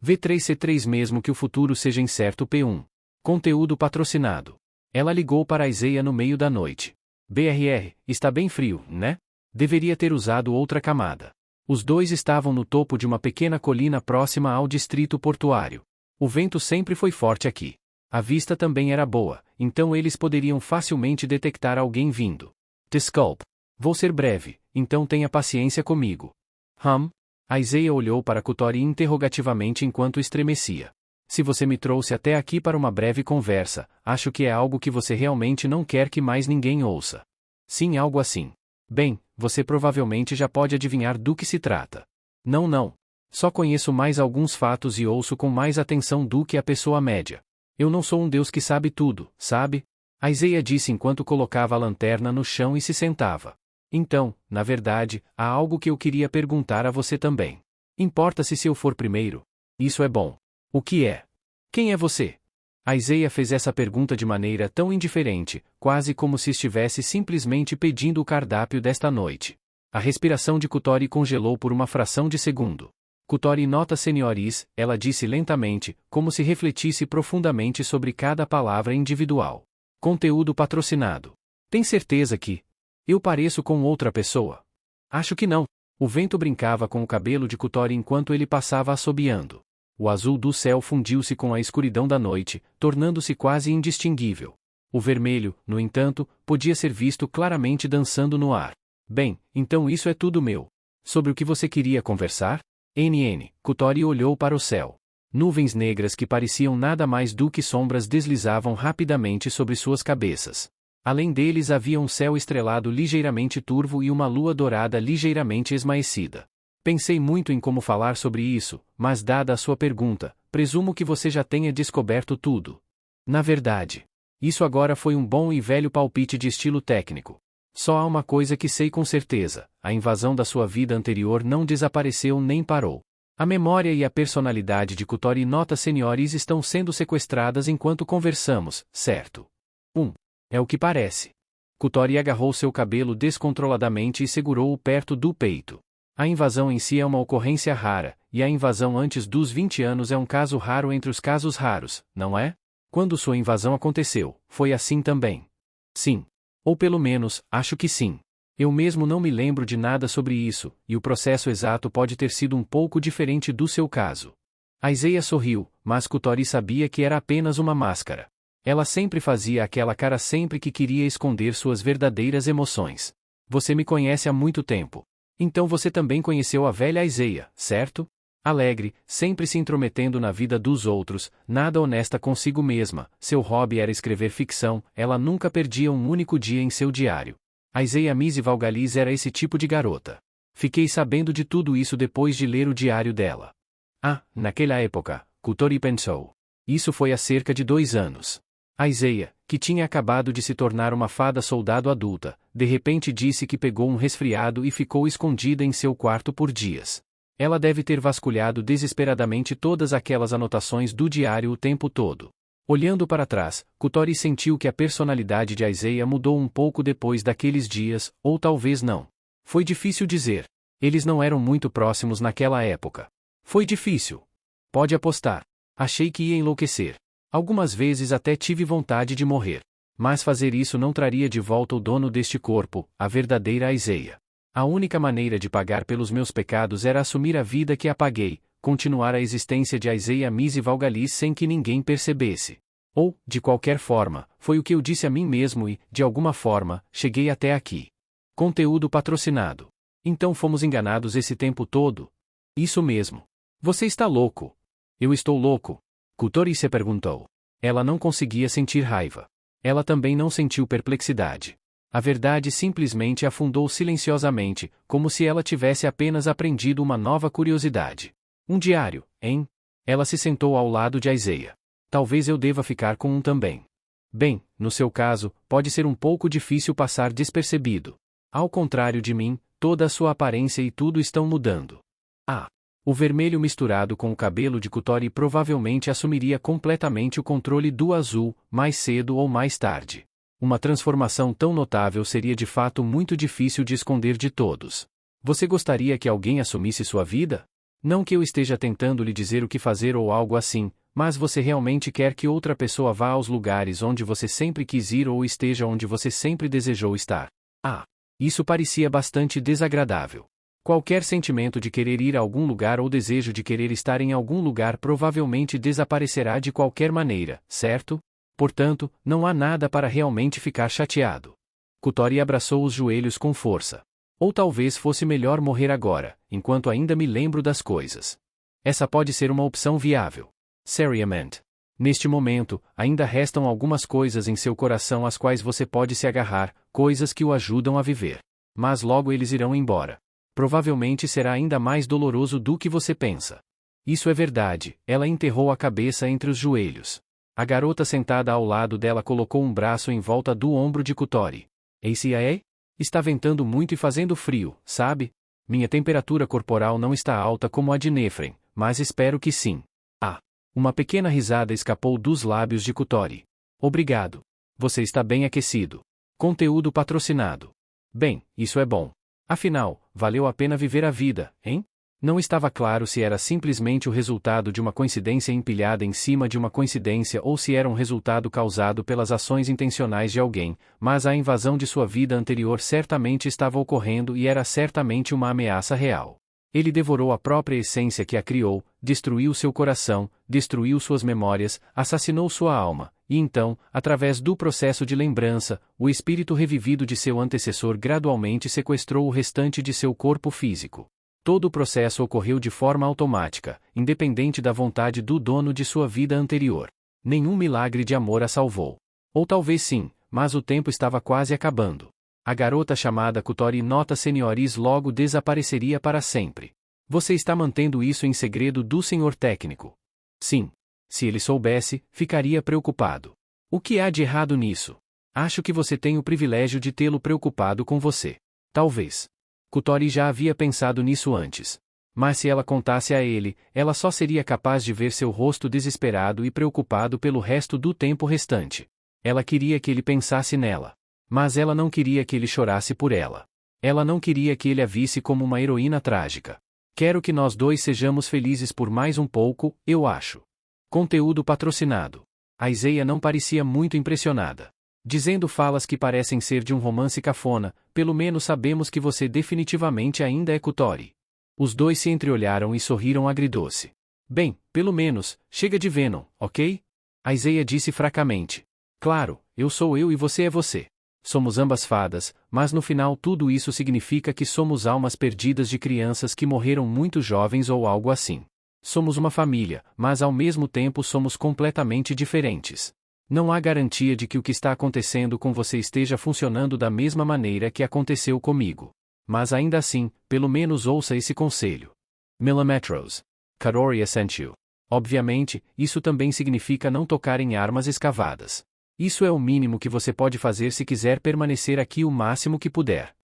V3C3 mesmo que o futuro seja incerto P1. Conteúdo patrocinado. Ela ligou para Isaiah no meio da noite. BRR, está bem frio, né? Deveria ter usado outra camada. Os dois estavam no topo de uma pequena colina próxima ao distrito portuário. O vento sempre foi forte aqui. A vista também era boa, então eles poderiam facilmente detectar alguém vindo. Desculpe. Vou ser breve, então tenha paciência comigo. Isaiah olhou para Kutori interrogativamente enquanto estremecia. Se você me trouxe até aqui para uma breve conversa, acho que é algo que você realmente não quer que mais ninguém ouça. Sim, algo assim. Bem, você provavelmente já pode adivinhar do que se trata. Não. Só conheço mais alguns fatos e ouço com mais atenção do que a pessoa média. Eu não sou um deus que sabe tudo, sabe? Isaiah disse enquanto colocava a lanterna no chão e se sentava. Então, na verdade, há algo que eu queria perguntar a você também. Importa-se se eu for primeiro? Isso é bom. O que é? Quem é você? Isaiah fez essa pergunta de maneira tão indiferente, quase como se estivesse simplesmente pedindo o cardápio desta noite. A respiração de Kutori congelou por uma fração de segundo. Kutori nota senhores, ela disse lentamente, como se refletisse profundamente sobre cada palavra individual. Conteúdo patrocinado. Tem certeza que eu pareço com outra pessoa? Acho que não. O vento brincava com o cabelo de Kutori enquanto ele passava assobiando. O azul do céu fundiu-se com a escuridão da noite, tornando-se quase indistinguível. O vermelho, no entanto, podia ser visto claramente dançando no ar. Bem, então isso é tudo meu. Sobre o que você queria conversar? Kutori olhou para o céu. Nuvens negras que pareciam nada mais do que sombras deslizavam rapidamente sobre suas cabeças. Além deles havia um céu estrelado ligeiramente turvo e uma lua dourada ligeiramente esmaecida. Pensei muito em como falar sobre isso, mas dada a sua pergunta, presumo que você já tenha descoberto tudo. Na verdade, isso agora foi um bom e velho palpite de estilo técnico. Só há uma coisa que sei com certeza: a invasão da sua vida anterior não desapareceu nem parou. A memória e a personalidade de Kutori nota senhores estão sendo sequestradas enquanto conversamos, certo? É o que parece. Kutori agarrou seu cabelo descontroladamente e segurou-o perto do peito. A invasão em si é uma ocorrência rara, e a invasão antes dos 20 anos é um caso raro entre os casos raros, não é? Quando sua invasão aconteceu, foi assim também. Sim. Ou pelo menos, acho que sim. Eu mesmo não me lembro de nada sobre isso, e o processo exato pode ter sido um pouco diferente do seu caso. Isaiah sorriu, mas Kutori sabia que era apenas uma máscara. Ela sempre fazia aquela cara sempre que queria esconder suas verdadeiras emoções. Você me conhece há muito tempo. Então você também conheceu a velha Isaiah, certo? Alegre, sempre se intrometendo na vida dos outros, nada honesta consigo mesma, seu hobby era escrever ficção, ela nunca perdia um único dia em seu diário. Isaiah Mizzy Valgalis era esse tipo de garota. Fiquei sabendo de tudo isso depois de ler o diário dela. Naquela época, Kutori pensou. Isso foi há cerca de 2 anos. Isaiah, que tinha acabado de se tornar uma fada soldado adulta, de repente disse que pegou um resfriado e ficou escondida em seu quarto por dias. Ela deve ter vasculhado desesperadamente todas aquelas anotações do diário o tempo todo. Olhando para trás, Kutori sentiu que a personalidade de Isaiah mudou um pouco depois daqueles dias, ou talvez não. Foi difícil dizer. Eles não eram muito próximos naquela época. Foi difícil. Pode apostar. Achei que ia enlouquecer. Algumas vezes até tive vontade de morrer. Mas fazer isso não traria de volta o dono deste corpo, a verdadeira Isaiah. A única maneira de pagar pelos meus pecados era assumir a vida que apaguei, continuar a existência de Isaiah Mizzy Valgalis sem que ninguém percebesse. Ou, de qualquer forma, foi o que eu disse a mim mesmo e, de alguma forma, cheguei até aqui. Conteúdo patrocinado. Então fomos enganados esse tempo todo? Isso mesmo. Você está louco. Eu estou louco. Kutori se perguntou. Ela não conseguia sentir raiva. Ela também não sentiu perplexidade. A verdade simplesmente afundou silenciosamente, como se ela tivesse apenas aprendido uma nova curiosidade. Um diário, hein? Ela se sentou ao lado de Isaiah. Talvez eu deva ficar com um também. Bem, no seu caso, pode ser um pouco difícil passar despercebido. Ao contrário de mim, toda a sua aparência e tudo estão mudando. O vermelho misturado com o cabelo de Kutori provavelmente assumiria completamente o controle do azul, mais cedo ou mais tarde. Uma transformação tão notável seria de fato muito difícil de esconder de todos. Você gostaria que alguém assumisse sua vida? Não que eu esteja tentando lhe dizer o que fazer ou algo assim, mas você realmente quer que outra pessoa vá aos lugares onde você sempre quis ir ou esteja onde você sempre desejou estar. Ah, isso parecia bastante desagradável. Qualquer sentimento de querer ir a algum lugar ou desejo de querer estar em algum lugar provavelmente desaparecerá de qualquer maneira, certo? Portanto, não há nada para realmente ficar chateado. Kutori abraçou os joelhos com força. Ou talvez fosse melhor morrer agora, enquanto ainda me lembro das coisas. Essa pode ser uma opção viável. Seriamente. Neste momento, ainda restam algumas coisas em seu coração às quais você pode se agarrar, coisas que o ajudam a viver. Mas logo eles irão embora. Provavelmente será ainda mais doloroso do que você pensa. Isso é verdade, ela enterrou a cabeça entre os joelhos. A garota sentada ao lado dela colocou um braço em volta do ombro de Kutori. ACA? Está ventando muito e fazendo frio, sabe? Minha temperatura corporal não está alta como a de Nefren, mas espero que sim. Ah! Uma pequena risada escapou dos lábios de Kutori. Obrigado. Você está bem aquecido. Conteúdo patrocinado. Bem, isso é bom. Afinal, valeu a pena viver a vida, hein? Não estava claro se era simplesmente o resultado de uma coincidência empilhada em cima de uma coincidência ou se era um resultado causado pelas ações intencionais de alguém, mas a invasão de sua vida anterior certamente estava ocorrendo e era certamente uma ameaça real. Ele devorou a própria essência que a criou, destruiu seu coração, destruiu suas memórias, assassinou sua alma, e então, através do processo de lembrança, o espírito revivido de seu antecessor gradualmente sequestrou o restante de seu corpo físico. Todo o processo ocorreu de forma automática, independente da vontade do dono de sua vida anterior. Nenhum milagre de amor a salvou. Ou talvez sim, mas o tempo estava quase acabando. A garota chamada Kutori Nota Senioris logo desapareceria para sempre. Você está mantendo isso em segredo do senhor técnico? Sim. Se ele soubesse, ficaria preocupado. O que há de errado nisso? Acho que você tem o privilégio de tê-lo preocupado com você. Talvez. Kutori já havia pensado nisso antes. Mas se ela contasse a ele, ela só seria capaz de ver seu rosto desesperado e preocupado pelo resto do tempo restante. Ela queria que ele pensasse nela. Mas ela não queria que ele chorasse por ela. Ela não queria que ele a visse como uma heroína trágica. Quero que nós dois sejamos felizes por mais um pouco, eu acho. Conteúdo patrocinado. A Isaiah não parecia muito impressionada. Dizendo falas que parecem ser de um romance cafona, pelo menos sabemos que você definitivamente ainda é Kutori. Os dois se entreolharam e sorriram agridoce. Bem, pelo menos, chega de Venom, ok? A Isaiah disse fracamente. Claro, eu sou eu e você é você. Somos ambas fadas, mas no final tudo isso significa que somos almas perdidas de crianças que morreram muito jovens ou algo assim. Somos uma família, mas ao mesmo tempo somos completamente diferentes. Não há garantia de que o que está acontecendo com você esteja funcionando da mesma maneira que aconteceu comigo. Mas ainda assim, pelo menos ouça esse conselho. Millimetros. Kaori sent you. Obviamente, isso também significa não tocar em armas escavadas. Isso é o mínimo que você pode fazer se quiser permanecer aqui o máximo que puder.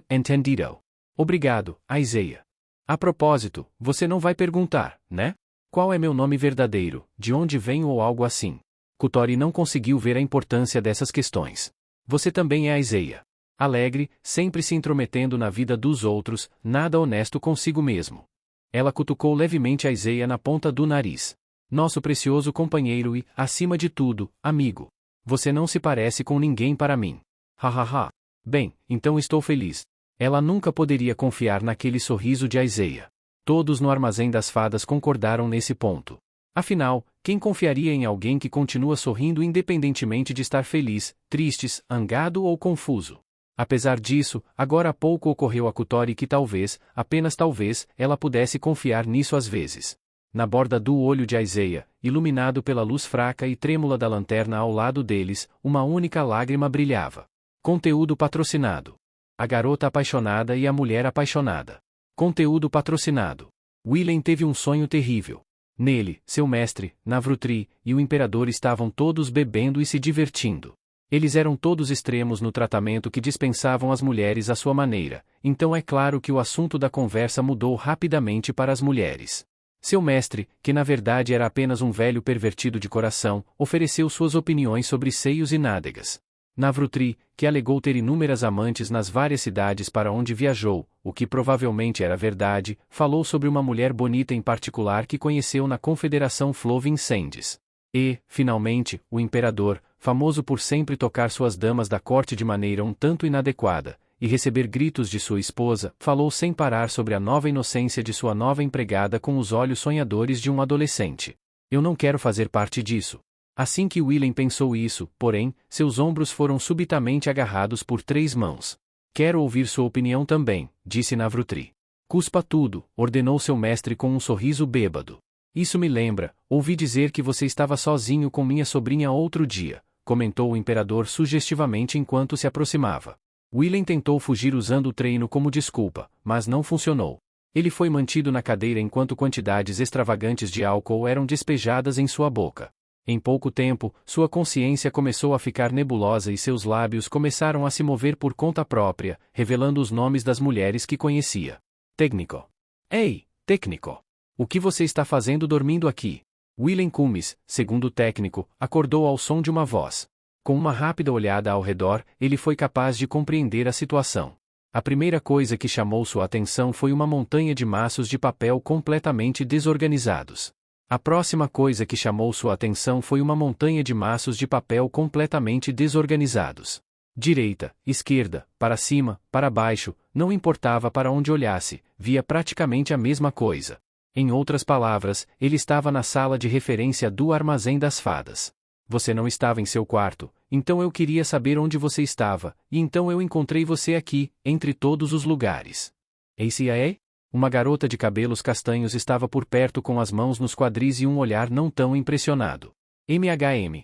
Entendido. Obrigado, Isaiah. A propósito, você não vai perguntar, né? Qual é meu nome verdadeiro, de onde venho ou algo assim? Kutori não conseguiu ver a importância dessas questões. Você também é Isaiah. Alegre, sempre se intrometendo na vida dos outros, nada honesto consigo mesmo. Ela cutucou levemente a Isaiah na ponta do nariz. Nosso precioso companheiro e, acima de tudo, amigo. Você não se parece com ninguém para mim. Hahaha. Bem, então estou feliz. Ela nunca poderia confiar naquele sorriso de Isaiah. Todos no Armazém das Fadas concordaram nesse ponto. Afinal, quem confiaria em alguém que continua sorrindo independentemente de estar feliz, triste, zangado ou confuso? Apesar disso, agora há pouco ocorreu a Kutori que talvez, apenas talvez, ela pudesse confiar nisso às vezes. Na borda do olho de Isaiah, iluminado pela luz fraca e trêmula da lanterna ao lado deles, uma única lágrima brilhava. Conteúdo patrocinado. A garota apaixonada e a mulher apaixonada. Conteúdo patrocinado. Willen teve um sonho terrível. Nele, seu mestre, Navrutri, e o imperador estavam todos bebendo e se divertindo. Eles eram todos extremos no tratamento que dispensavam as mulheres à sua maneira, então é claro que o assunto da conversa mudou rapidamente para as mulheres. Seu mestre, que na verdade era apenas um velho pervertido de coração, ofereceu suas opiniões sobre seios e nádegas. Navrutri, que alegou ter inúmeras amantes nas várias cidades para onde viajou, o que provavelmente era verdade, falou sobre uma mulher bonita em particular que conheceu na Confederação Flovin Sands. E, finalmente, o imperador, famoso por sempre tocar suas damas da corte de maneira um tanto inadequada, e receber gritos de sua esposa, falou sem parar sobre a nova inocência de sua nova empregada com os olhos sonhadores de um adolescente. Eu não quero fazer parte disso. Assim que Willem pensou isso, porém, seus ombros foram subitamente agarrados por 3 mãos. Quero ouvir sua opinião também, disse Navrutri. Cuspa tudo, ordenou seu mestre com um sorriso bêbado. Isso me lembra, ouvi dizer que você estava sozinho com minha sobrinha outro dia, comentou o imperador sugestivamente enquanto se aproximava. Willem tentou fugir usando o treino como desculpa, mas não funcionou. Ele foi mantido na cadeira enquanto quantidades extravagantes de álcool eram despejadas em sua boca. Em pouco tempo, sua consciência começou a ficar nebulosa e seus lábios começaram a se mover por conta própria, revelando os nomes das mulheres que conhecia. Técnico. Ei, técnico! O que você está fazendo dormindo aqui? Willem Cummins, segundo o técnico, acordou ao som de uma voz. Com uma rápida olhada ao redor, ele foi capaz de compreender a situação. A primeira coisa que chamou sua atenção foi uma montanha de maços de papel completamente desorganizados. A próxima coisa que chamou sua atenção foi uma montanha de maços de papel completamente desorganizados. Direita, esquerda, para cima, para baixo, não importava para onde olhasse, via praticamente a mesma coisa. Em outras palavras, ele estava na sala de referência do Armazém das Fadas. Você não estava em seu quarto, então eu queria saber onde você estava, e então eu encontrei você aqui, entre todos os lugares. ACAA? Uma garota de cabelos castanhos estava por perto com as mãos nos quadris e um olhar não tão impressionado.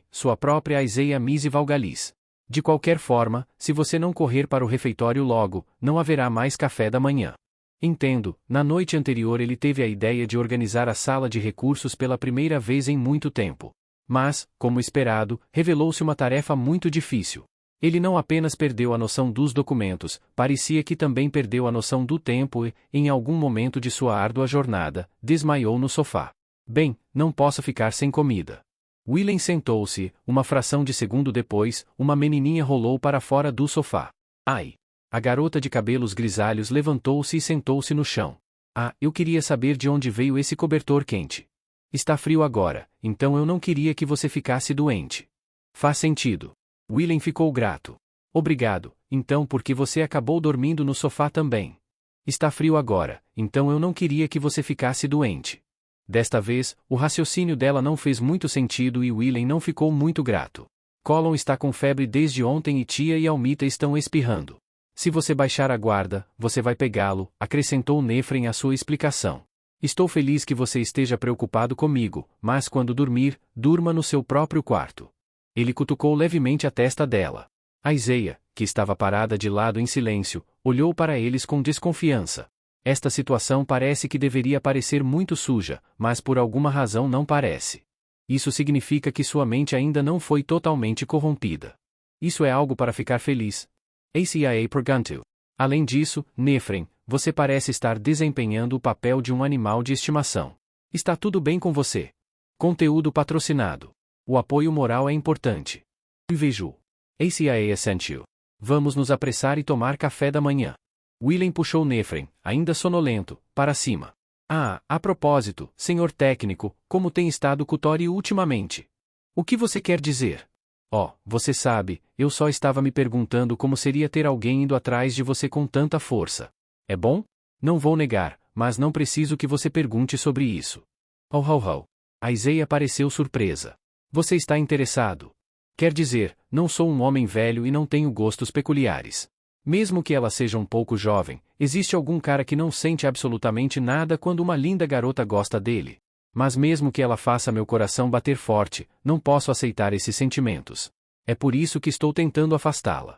Sua própria Isaiah Misi Valgalis. De qualquer forma, se você não correr para o refeitório logo, não haverá mais café da manhã. Entendo, na noite anterior ele teve a ideia de organizar a sala de recursos pela primeira vez em muito tempo. Mas, como esperado, revelou-se uma tarefa muito difícil. Ele não apenas perdeu a noção dos documentos, parecia que também perdeu a noção do tempo e, em algum momento de sua árdua jornada, desmaiou no sofá. Bem, não posso ficar sem comida. Willem sentou-se, uma fração de segundo depois, uma menininha rolou para fora do sofá. Ai! A garota de cabelos grisalhos levantou-se e sentou-se no chão. Ah, eu queria saber de onde veio esse cobertor quente. Está frio agora, então eu não queria que você ficasse doente. Faz sentido. Willem ficou grato. Obrigado, então porque você acabou dormindo no sofá também. Está frio agora, então eu não queria que você ficasse doente. Desta vez, o raciocínio dela não fez muito sentido e Willem não ficou muito grato. Colin está com febre desde ontem e tia e Almita estão espirrando. Se você baixar a guarda, você vai pegá-lo, acrescentou Nefren à sua explicação. Estou feliz que você esteja preocupado comigo, mas quando dormir, durma no seu próprio quarto. Ele cutucou levemente a testa dela. A Isaiah, que estava parada de lado em silêncio, olhou para eles com desconfiança. Esta situação parece que deveria parecer muito suja, mas por alguma razão não parece. Isso significa que sua mente ainda não foi totalmente corrompida. Isso é algo para ficar feliz. ACAA perguntou. Além disso, Nefren, você parece estar desempenhando o papel de um animal de estimação. Está tudo bem com você? Conteúdo patrocinado. O apoio moral é importante. Vejo. ACAA Essential. Vamos nos apressar e tomar café da manhã. Willem puxou Nefren, ainda sonolento, para cima. Ah, a propósito, senhor técnico, como tem estado Kutori ultimamente? O que você quer dizer? Oh, você sabe, eu só estava me perguntando como seria ter alguém indo atrás de você com tanta força. É bom? Não vou negar, mas não preciso que você pergunte sobre isso. Oh. A Isaiah pareceu surpresa. Você está interessado? Quer dizer, não sou um homem velho e não tenho gostos peculiares. Mesmo que ela seja um pouco jovem, existe algum cara que não sente absolutamente nada quando uma linda garota gosta dele. Mas mesmo que ela faça meu coração bater forte, não posso aceitar esses sentimentos. É por isso que estou tentando afastá-la.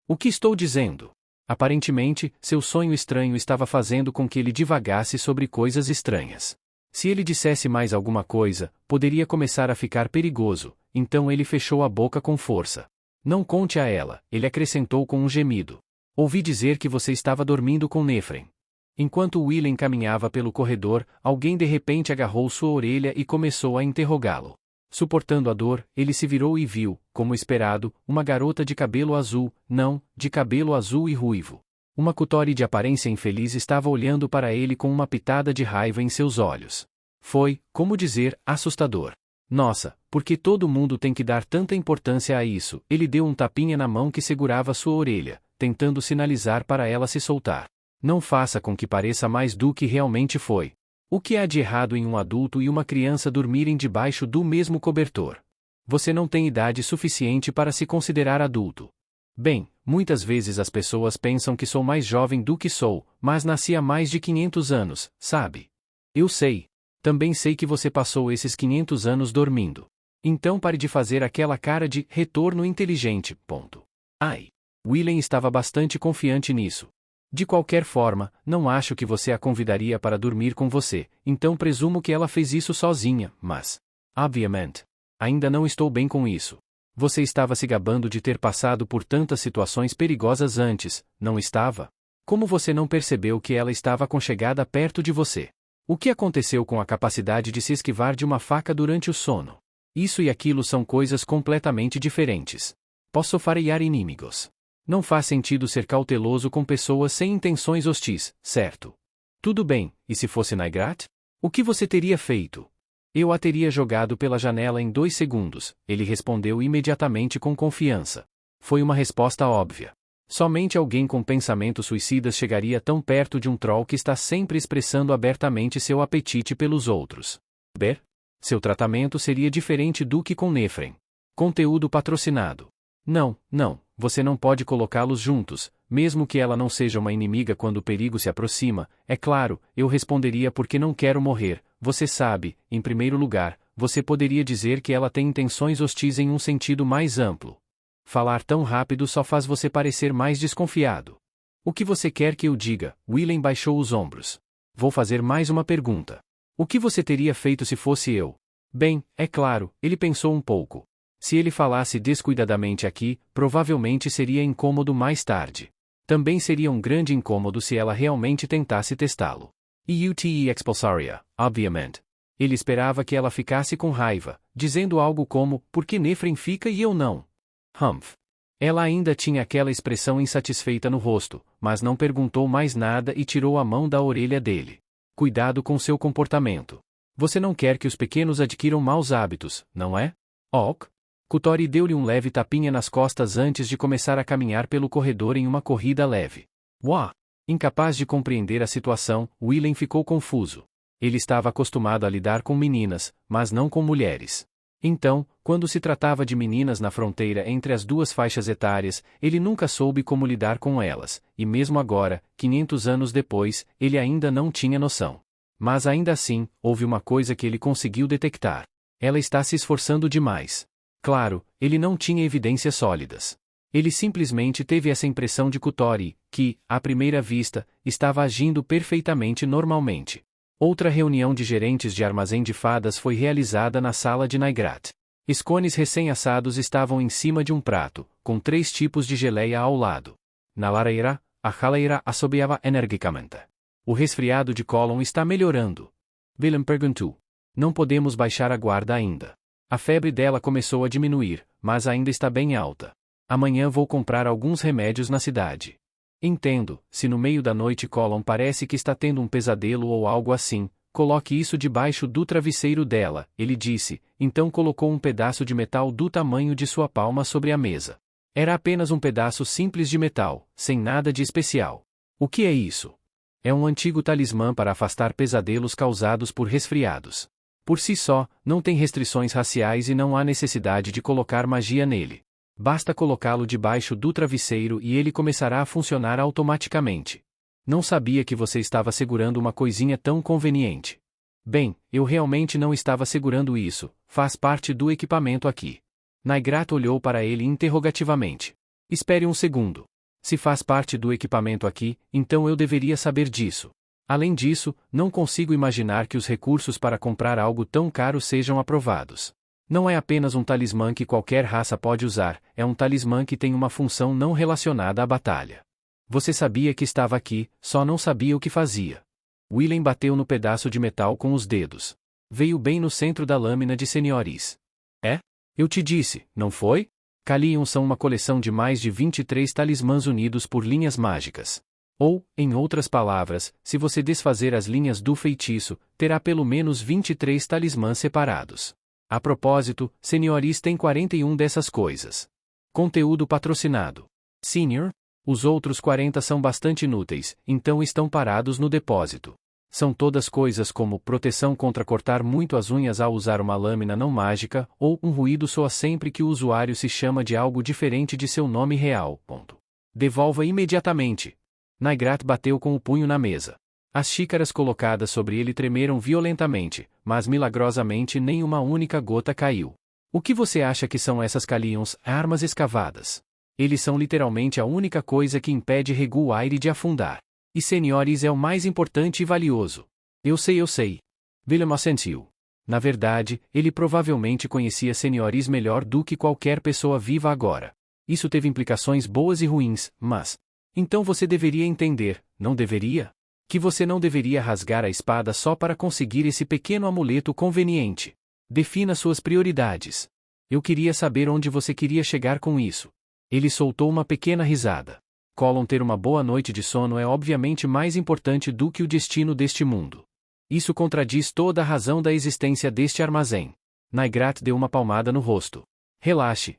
O que estou dizendo? Aparentemente, seu sonho estranho estava fazendo com que ele divagasse sobre coisas estranhas. Se ele dissesse mais alguma coisa, poderia começar a ficar perigoso, então ele fechou a boca com força. Não conte a ela, ele acrescentou com um gemido. Ouvi dizer que você estava dormindo com Nefren. Enquanto Willem caminhava pelo corredor, alguém de repente agarrou sua orelha e começou a interrogá-lo. Suportando a dor, ele se virou e viu, como esperado, uma garota de cabelo azul, não, de cabelo azul e ruivo. Uma Kutori de aparência infeliz estava olhando para ele com uma pitada de raiva em seus olhos. Foi, como dizer, assustador. Nossa, por que todo mundo tem que dar tanta importância a isso? Ele deu um tapinha na mão que segurava sua orelha, tentando sinalizar para ela se soltar. Não faça com que pareça mais do que realmente foi. O que há de errado em um adulto e uma criança dormirem debaixo do mesmo cobertor? Você não tem idade suficiente para se considerar adulto. Bem, muitas vezes as pessoas pensam que sou mais jovem do que sou, mas nasci há mais de 500 anos, sabe? Eu sei. Também sei que você passou esses 500 anos dormindo. Então pare de fazer aquela cara de retorno inteligente. Ponto. Ai. Willen estava bastante confiante nisso. De qualquer forma, não acho que você a convidaria para dormir com você, então presumo que ela fez isso sozinha, mas... Obviamente. Ainda não estou bem com isso. Você estava se gabando de ter passado por tantas situações perigosas antes, não estava? Como você não percebeu que ela estava aconchegada perto de você? O que aconteceu com a capacidade de se esquivar de uma faca durante o sono? Isso e aquilo são coisas completamente diferentes. Posso farear inimigos. Não faz sentido ser cauteloso com pessoas sem intenções hostis, certo? Tudo bem, e se fosse Naigrat? O que você teria feito? Eu a teria jogado pela janela em 2 segundos, ele respondeu imediatamente com confiança. Foi uma resposta óbvia. Somente alguém com pensamentos suicidas chegaria tão perto de um troll que está sempre expressando abertamente seu apetite pelos outros. Ber? Seu tratamento seria diferente do que com Nefren. Conteúdo patrocinado. Não, você não pode colocá-los juntos, mesmo que ela não seja uma inimiga quando o perigo se aproxima, é claro, eu responderia porque não quero morrer, você sabe, em primeiro lugar, você poderia dizer que ela tem intenções hostis em um sentido mais amplo. Falar tão rápido só faz você parecer mais desconfiado. O que você quer que eu diga? Willen baixou os ombros. Vou fazer mais uma pergunta. O que você teria feito se fosse eu? Bem, é claro, ele pensou um pouco. Se ele falasse descuidadamente aqui, provavelmente seria incômodo mais tarde. Também seria um grande incômodo se ela realmente tentasse testá-lo. E expulsaria, obviamente. Ele esperava que ela ficasse com raiva, dizendo algo como, por que Nefren fica e eu não? Humph. Ela ainda tinha aquela expressão insatisfeita no rosto, mas não perguntou mais nada e tirou a mão da orelha dele. Cuidado com seu comportamento. Você não quer que os pequenos adquiram maus hábitos, não é? Ok. Kutori deu-lhe um leve tapinha nas costas antes de começar a caminhar pelo corredor em uma corrida leve. Uau! Incapaz de compreender a situação, Willen ficou confuso. Ele estava acostumado a lidar com meninas, mas não com mulheres. Então, quando se tratava de meninas na fronteira entre as duas faixas etárias, ele nunca soube como lidar com elas, e mesmo agora, 500 anos depois, ele ainda não tinha noção. Mas ainda assim, houve uma coisa que ele conseguiu detectar. Ela está se esforçando demais. Claro, ele não tinha evidências sólidas. Ele simplesmente teve essa impressão de Kutori, que, à primeira vista, estava agindo perfeitamente normalmente. Outra reunião de gerentes de armazém de fadas foi realizada na sala de Naigrat. Scones recém-assados estavam em cima de um prato, com 3 tipos de geleia ao lado. Na lareira, a chaleira assobiava energicamente. O resfriado de Colin está melhorando. Willem perguntou. Não podemos baixar a guarda ainda. A febre dela começou a diminuir, mas ainda está bem alta. Amanhã vou comprar alguns remédios na cidade. Entendo, se no meio da noite Colin parece que está tendo um pesadelo ou algo assim, coloque isso debaixo do travesseiro dela, ele disse, então colocou um pedaço de metal do tamanho de sua palma sobre a mesa. Era apenas um pedaço simples de metal, sem nada de especial. O que é isso? É um antigo talismã para afastar pesadelos causados por resfriados. Por si só, não tem restrições raciais e não há necessidade de colocar magia nele. Basta colocá-lo debaixo do travesseiro e ele começará a funcionar automaticamente. Não sabia que você estava segurando uma coisinha tão conveniente. Bem, eu realmente não estava segurando isso, faz parte do equipamento aqui. Naigrat olhou para ele interrogativamente. Espere um segundo. Se faz parte do equipamento aqui, então eu deveria saber disso. Além disso, não consigo imaginar que os recursos para comprar algo tão caro sejam aprovados. Não é apenas um talismã que qualquer raça pode usar, é um talismã que tem uma função não relacionada à batalha. Você sabia que estava aqui, só não sabia o que fazia. Willen bateu no pedaço de metal com os dedos. Veio bem no centro da lâmina de Senhores. É? Eu te disse, não foi? Kalion são uma coleção de mais de 23 talismãs unidos por linhas mágicas. Ou, em outras palavras, se você desfazer as linhas do feitiço, terá pelo menos 23 talismãs separados. A propósito, Senhores tem 41 dessas coisas. Conteúdo patrocinado. Senior? Os outros 40 são bastante inúteis, então estão parados no depósito. São todas coisas como proteção contra cortar muito as unhas ao usar uma lâmina não mágica, ou um ruído soa sempre que o usuário se chama de algo diferente de seu nome real. Devolva imediatamente. Naigrat bateu com o punho na mesa. As xícaras colocadas sobre ele tremeram violentamente, mas milagrosamente nenhuma única gota caiu. O que você acha que são essas Kalions, armas escavadas? Eles são literalmente a única coisa que impede Reguaire de afundar. E Senhores é o mais importante e valioso. Eu sei. Willem assentiu. Na verdade, ele provavelmente conhecia Senhores melhor do que qualquer pessoa viva agora. Isso teve implicações boas e ruins, mas... Então você deveria entender, não deveria? Que você não deveria rasgar a espada só para conseguir esse pequeno amuleto conveniente. Defina suas prioridades. Eu queria saber onde você queria chegar com isso. Ele soltou uma pequena risada. Colin ter uma boa noite de sono é obviamente mais importante do que o destino deste mundo. Isso contradiz toda a razão da existência deste armazém. Naigrat deu uma palmada no rosto. Relaxe,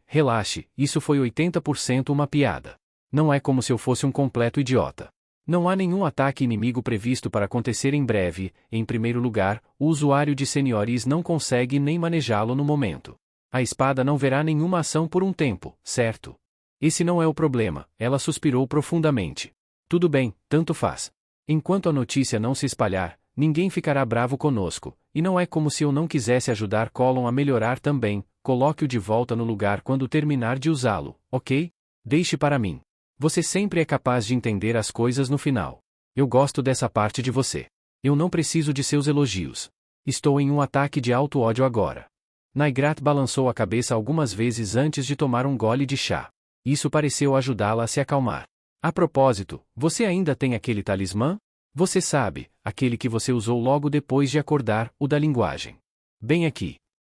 isso foi 80% uma piada. Não é como se eu fosse um completo idiota. Não há nenhum ataque inimigo previsto para acontecer em breve. Em primeiro lugar, o usuário de Senhores não consegue nem manejá-lo no momento. A espada não verá nenhuma ação por um tempo, certo? Esse não é o problema, ela suspirou profundamente. Tudo bem, tanto faz. Enquanto a notícia não se espalhar, ninguém ficará bravo conosco, e não é como se eu não quisesse ajudar Colin a melhorar também. Coloque-o de volta no lugar quando terminar de usá-lo, ok? Deixe para mim. Você sempre é capaz de entender as coisas no final. Eu gosto dessa parte de você. Eu não preciso de seus elogios. Estou em um ataque de alto ódio agora. Naigrat balançou a cabeça algumas vezes antes de tomar um gole de chá. Isso pareceu ajudá-la a se acalmar. A propósito, você ainda tem aquele talismã? Você sabe, aquele que você usou logo depois de acordar, o da linguagem. Bem aqui.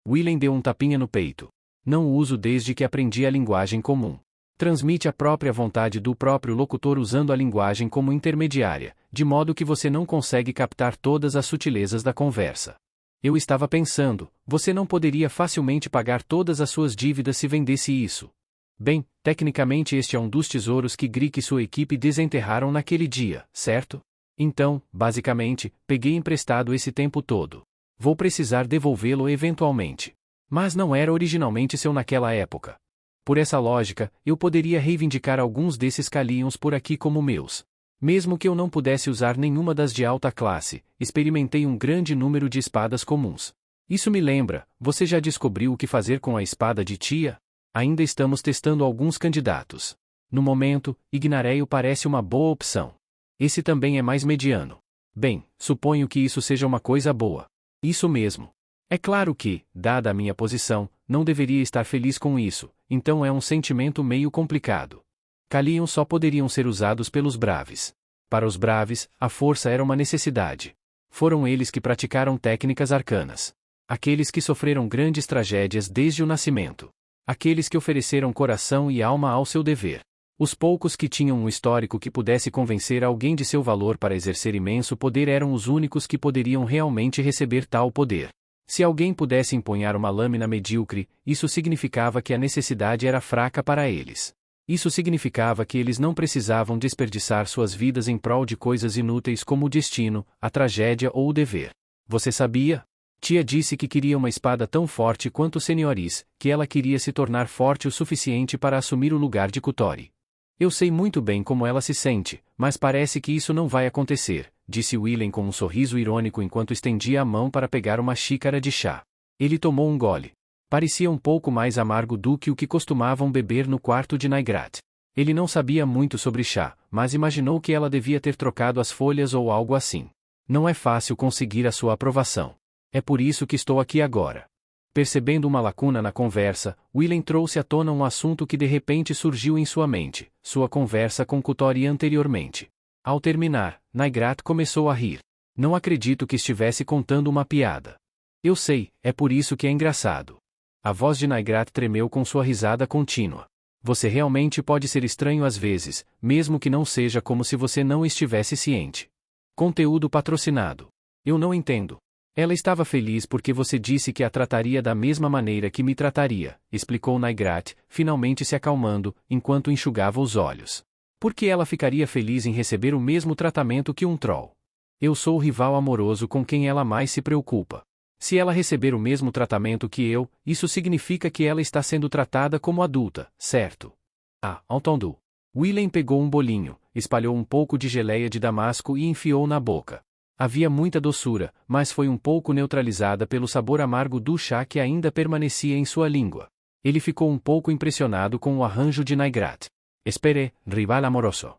Willem deu um tapinha no peito. Não o uso desde que aprendi a linguagem comum. Transmite a própria vontade do próprio locutor usando a linguagem como intermediária, de modo que você não consegue captar todas as sutilezas da conversa. Eu estava pensando, você não poderia facilmente pagar todas as suas dívidas se vendesse isso. Bem, tecnicamente este é um dos tesouros que Grick e sua equipe desenterraram naquele dia, certo? Então, basicamente, peguei emprestado esse tempo todo. Vou precisar devolvê-lo eventualmente. Mas não era originalmente seu naquela época. Por essa lógica, eu poderia reivindicar alguns desses Kalions por aqui como meus. Mesmo que eu não pudesse usar nenhuma das de alta classe, experimentei um grande número de espadas comuns. Isso me lembra, você já descobriu o que fazer com a espada de tia? Ainda estamos testando alguns candidatos. No momento, Ignareio parece uma boa opção. Esse também é mais mediano. Bem, suponho que isso seja uma coisa boa. Isso mesmo. É claro que, dada a minha posição, não deveria estar feliz com isso, então é um sentimento meio complicado. Kalions só poderiam ser usados pelos Braves. Para os Braves, a força era uma necessidade. Foram eles que praticaram técnicas arcanas. Aqueles que sofreram grandes tragédias desde o nascimento. Aqueles que ofereceram coração e alma ao seu dever. Os poucos que tinham um histórico que pudesse convencer alguém de seu valor para exercer imenso poder eram os únicos que poderiam realmente receber tal poder. Se alguém pudesse empunhar uma lâmina medíocre, isso significava que a necessidade era fraca para eles. Isso significava que eles não precisavam desperdiçar suas vidas em prol de coisas inúteis como o destino, a tragédia ou o dever. Você sabia? Tia disse que queria uma espada tão forte quanto Senhores, que ela queria se tornar forte o suficiente para assumir o lugar de Kutori. Eu sei muito bem como ela se sente, mas parece que isso não vai acontecer, disse Willem com um sorriso irônico enquanto estendia a mão para pegar uma xícara de chá. Ele tomou um gole. Parecia um pouco mais amargo do que o que costumavam beber no quarto de Naigrat. Ele não sabia muito sobre chá, mas imaginou que ela devia ter trocado as folhas ou algo assim. Não é fácil conseguir a sua aprovação. É por isso que estou aqui agora. Percebendo uma lacuna na conversa, Willem trouxe à tona um assunto que de repente surgiu em sua mente, sua conversa com Kutori anteriormente. Ao terminar, Naigrat começou a rir. Não acredito que estivesse contando uma piada. Eu sei, é por isso que é engraçado. A voz de Naigrat tremeu com sua risada contínua. Você realmente pode ser estranho às vezes, mesmo que não seja como se você não estivesse ciente. Conteúdo patrocinado. Eu não entendo. Ela estava feliz porque você disse que a trataria da mesma maneira que me trataria, explicou Naigrat, finalmente se acalmando, enquanto enxugava os olhos. Por que ela ficaria feliz em receber o mesmo tratamento que um troll? Eu sou o rival amoroso com quem ela mais se preocupa. Se ela receber o mesmo tratamento que eu, isso significa que ela está sendo tratada como adulta, certo? Ah, entendu. Willem pegou um bolinho, espalhou um pouco de geleia de damasco e enfiou na boca. Havia muita doçura, mas foi um pouco neutralizada pelo sabor amargo do chá que ainda permanecia em sua língua. Ele ficou um pouco impressionado com o arranjo de Naigrat. Espere, rival amoroso.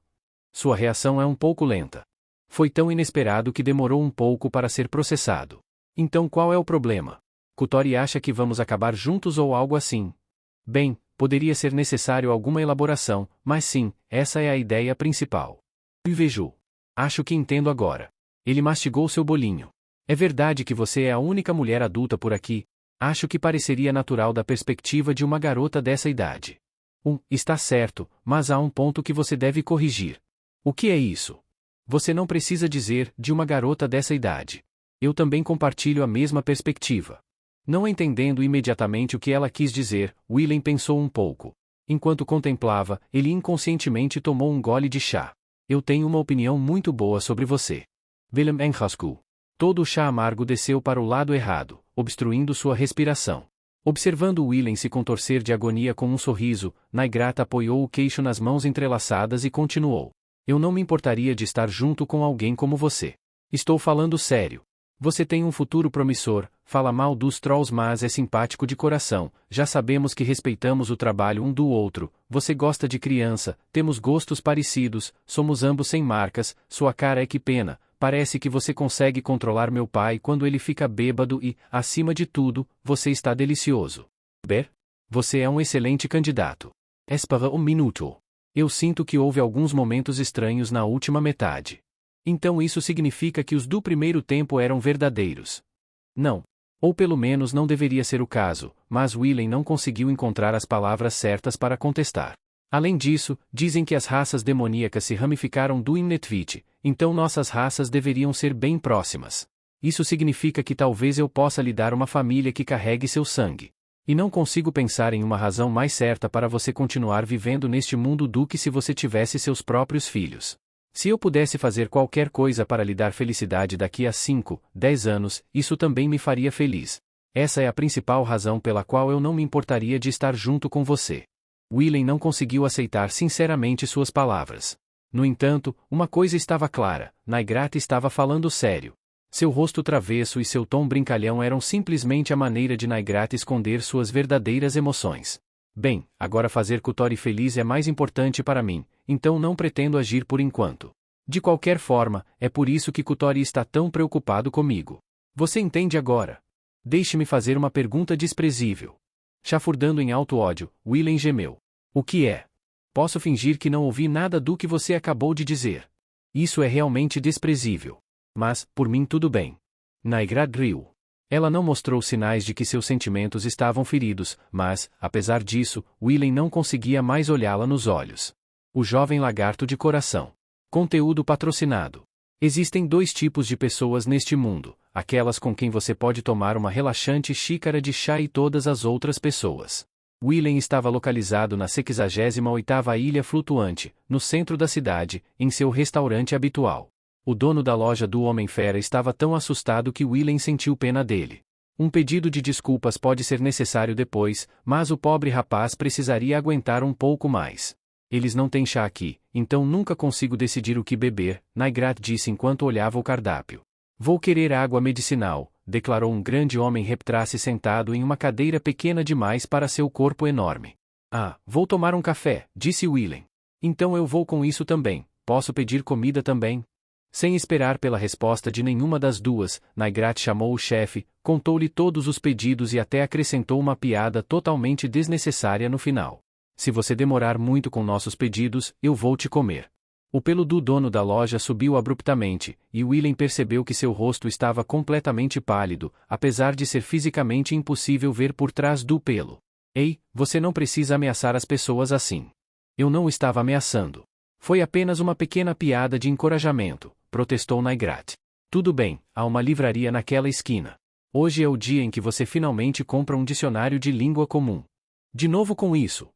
Sua reação é um pouco lenta. Foi tão inesperado que demorou um pouco para ser processado. Então qual é o problema? Kutori acha que vamos acabar juntos ou algo assim? Bem, poderia ser necessário alguma elaboração, mas sim, essa é a ideia principal. Vejo. Acho que entendo agora. Ele mastigou seu bolinho. É verdade que você é a única mulher adulta por aqui? Acho que pareceria natural da perspectiva de uma garota dessa idade. Está certo, mas há um ponto que você deve corrigir. O que é isso? Você não precisa dizer de uma garota dessa idade. Eu também compartilho a mesma perspectiva. Não entendendo imediatamente o que ela quis dizer, Willem pensou um pouco. Enquanto contemplava, ele inconscientemente tomou um gole de chá. Eu tenho uma opinião muito boa sobre você. Willem enrascou. Todo o chá amargo desceu para o lado errado, obstruindo sua respiração. Observando Willem se contorcer de agonia com um sorriso, Naigrat apoiou o queixo nas mãos entrelaçadas e continuou. Eu não me importaria de estar junto com alguém como você. Estou falando sério. Você tem um futuro promissor, fala mal dos trolls mas é simpático de coração, já sabemos que respeitamos o trabalho um do outro, você gosta de criança, temos gostos parecidos, somos ambos sem marcas, sua cara é que pena, parece que você consegue controlar meu pai quando ele fica bêbado e, acima de tudo, você está delicioso. Ber? Você é um excelente candidato. Espera um minuto. Eu sinto que houve alguns momentos estranhos na última metade. Então isso significa que os do primeiro tempo eram verdadeiros. Não. Ou pelo menos não deveria ser o caso, mas Willem não conseguiu encontrar as palavras certas para contestar. Além disso, dizem que as raças demoníacas se ramificaram do Imnetvit, então nossas raças deveriam ser bem próximas. Isso significa que talvez eu possa lhe dar uma família que carregue seu sangue. E não consigo pensar em uma razão mais certa para você continuar vivendo neste mundo do que se você tivesse seus próprios filhos. Se eu pudesse fazer qualquer coisa para lhe dar felicidade daqui a 5, 10 anos, isso também me faria feliz. Essa é a principal razão pela qual eu não me importaria de estar junto com você. Willem não conseguiu aceitar sinceramente suas palavras. No entanto, uma coisa estava clara, Naigrat estava falando sério. Seu rosto travesso e seu tom brincalhão eram simplesmente a maneira de Naigrat esconder suas verdadeiras emoções. Bem, agora fazer Kutori feliz é mais importante para mim, então não pretendo agir por enquanto. De qualquer forma, é por isso que Kutori está tão preocupado comigo. Você entende agora? Deixe-me fazer uma pergunta desprezível. Chafurdando em alto ódio, Willem gemeu. O que é? Posso fingir que não ouvi nada do que você acabou de dizer. Isso é realmente desprezível. Mas, por mim tudo bem. Naigrat riu. Ela não mostrou sinais de que seus sentimentos estavam feridos, mas, apesar disso, Willem não conseguia mais olhá-la nos olhos. O jovem lagarto de coração. Conteúdo patrocinado. Existem dois tipos de pessoas neste mundo, aquelas com quem você pode tomar uma relaxante xícara de chá e todas as outras pessoas. Willem estava localizado na 68ª ilha flutuante, no centro da cidade, em seu restaurante habitual. O dono da loja do Homem-Fera estava tão assustado que Willem sentiu pena dele. Um pedido de desculpas pode ser necessário depois, mas o pobre rapaz precisaria aguentar um pouco mais. Eles não têm chá aqui, então nunca consigo decidir o que beber, Naigrat disse enquanto olhava o cardápio. Vou querer água medicinal, declarou um grande homem reptrace sentado em uma cadeira pequena demais para seu corpo enorme. Ah, vou tomar um café, disse Willem. Então eu vou com isso também, posso pedir comida também? Sem esperar pela resposta de nenhuma das duas, Naigrat chamou o chefe, contou-lhe todos os pedidos e até acrescentou uma piada totalmente desnecessária no final. Se você demorar muito com nossos pedidos, eu vou te comer. O pelo do dono da loja subiu abruptamente, e William percebeu que seu rosto estava completamente pálido, apesar de ser fisicamente impossível ver por trás do pelo. Ei, você não precisa ameaçar as pessoas assim. Eu não estava ameaçando. Foi apenas uma pequena piada de encorajamento, protestou Naigrat. Tudo bem, há uma livraria naquela esquina. Hoje é o dia em que você finalmente compra um dicionário de língua comum. De novo com isso.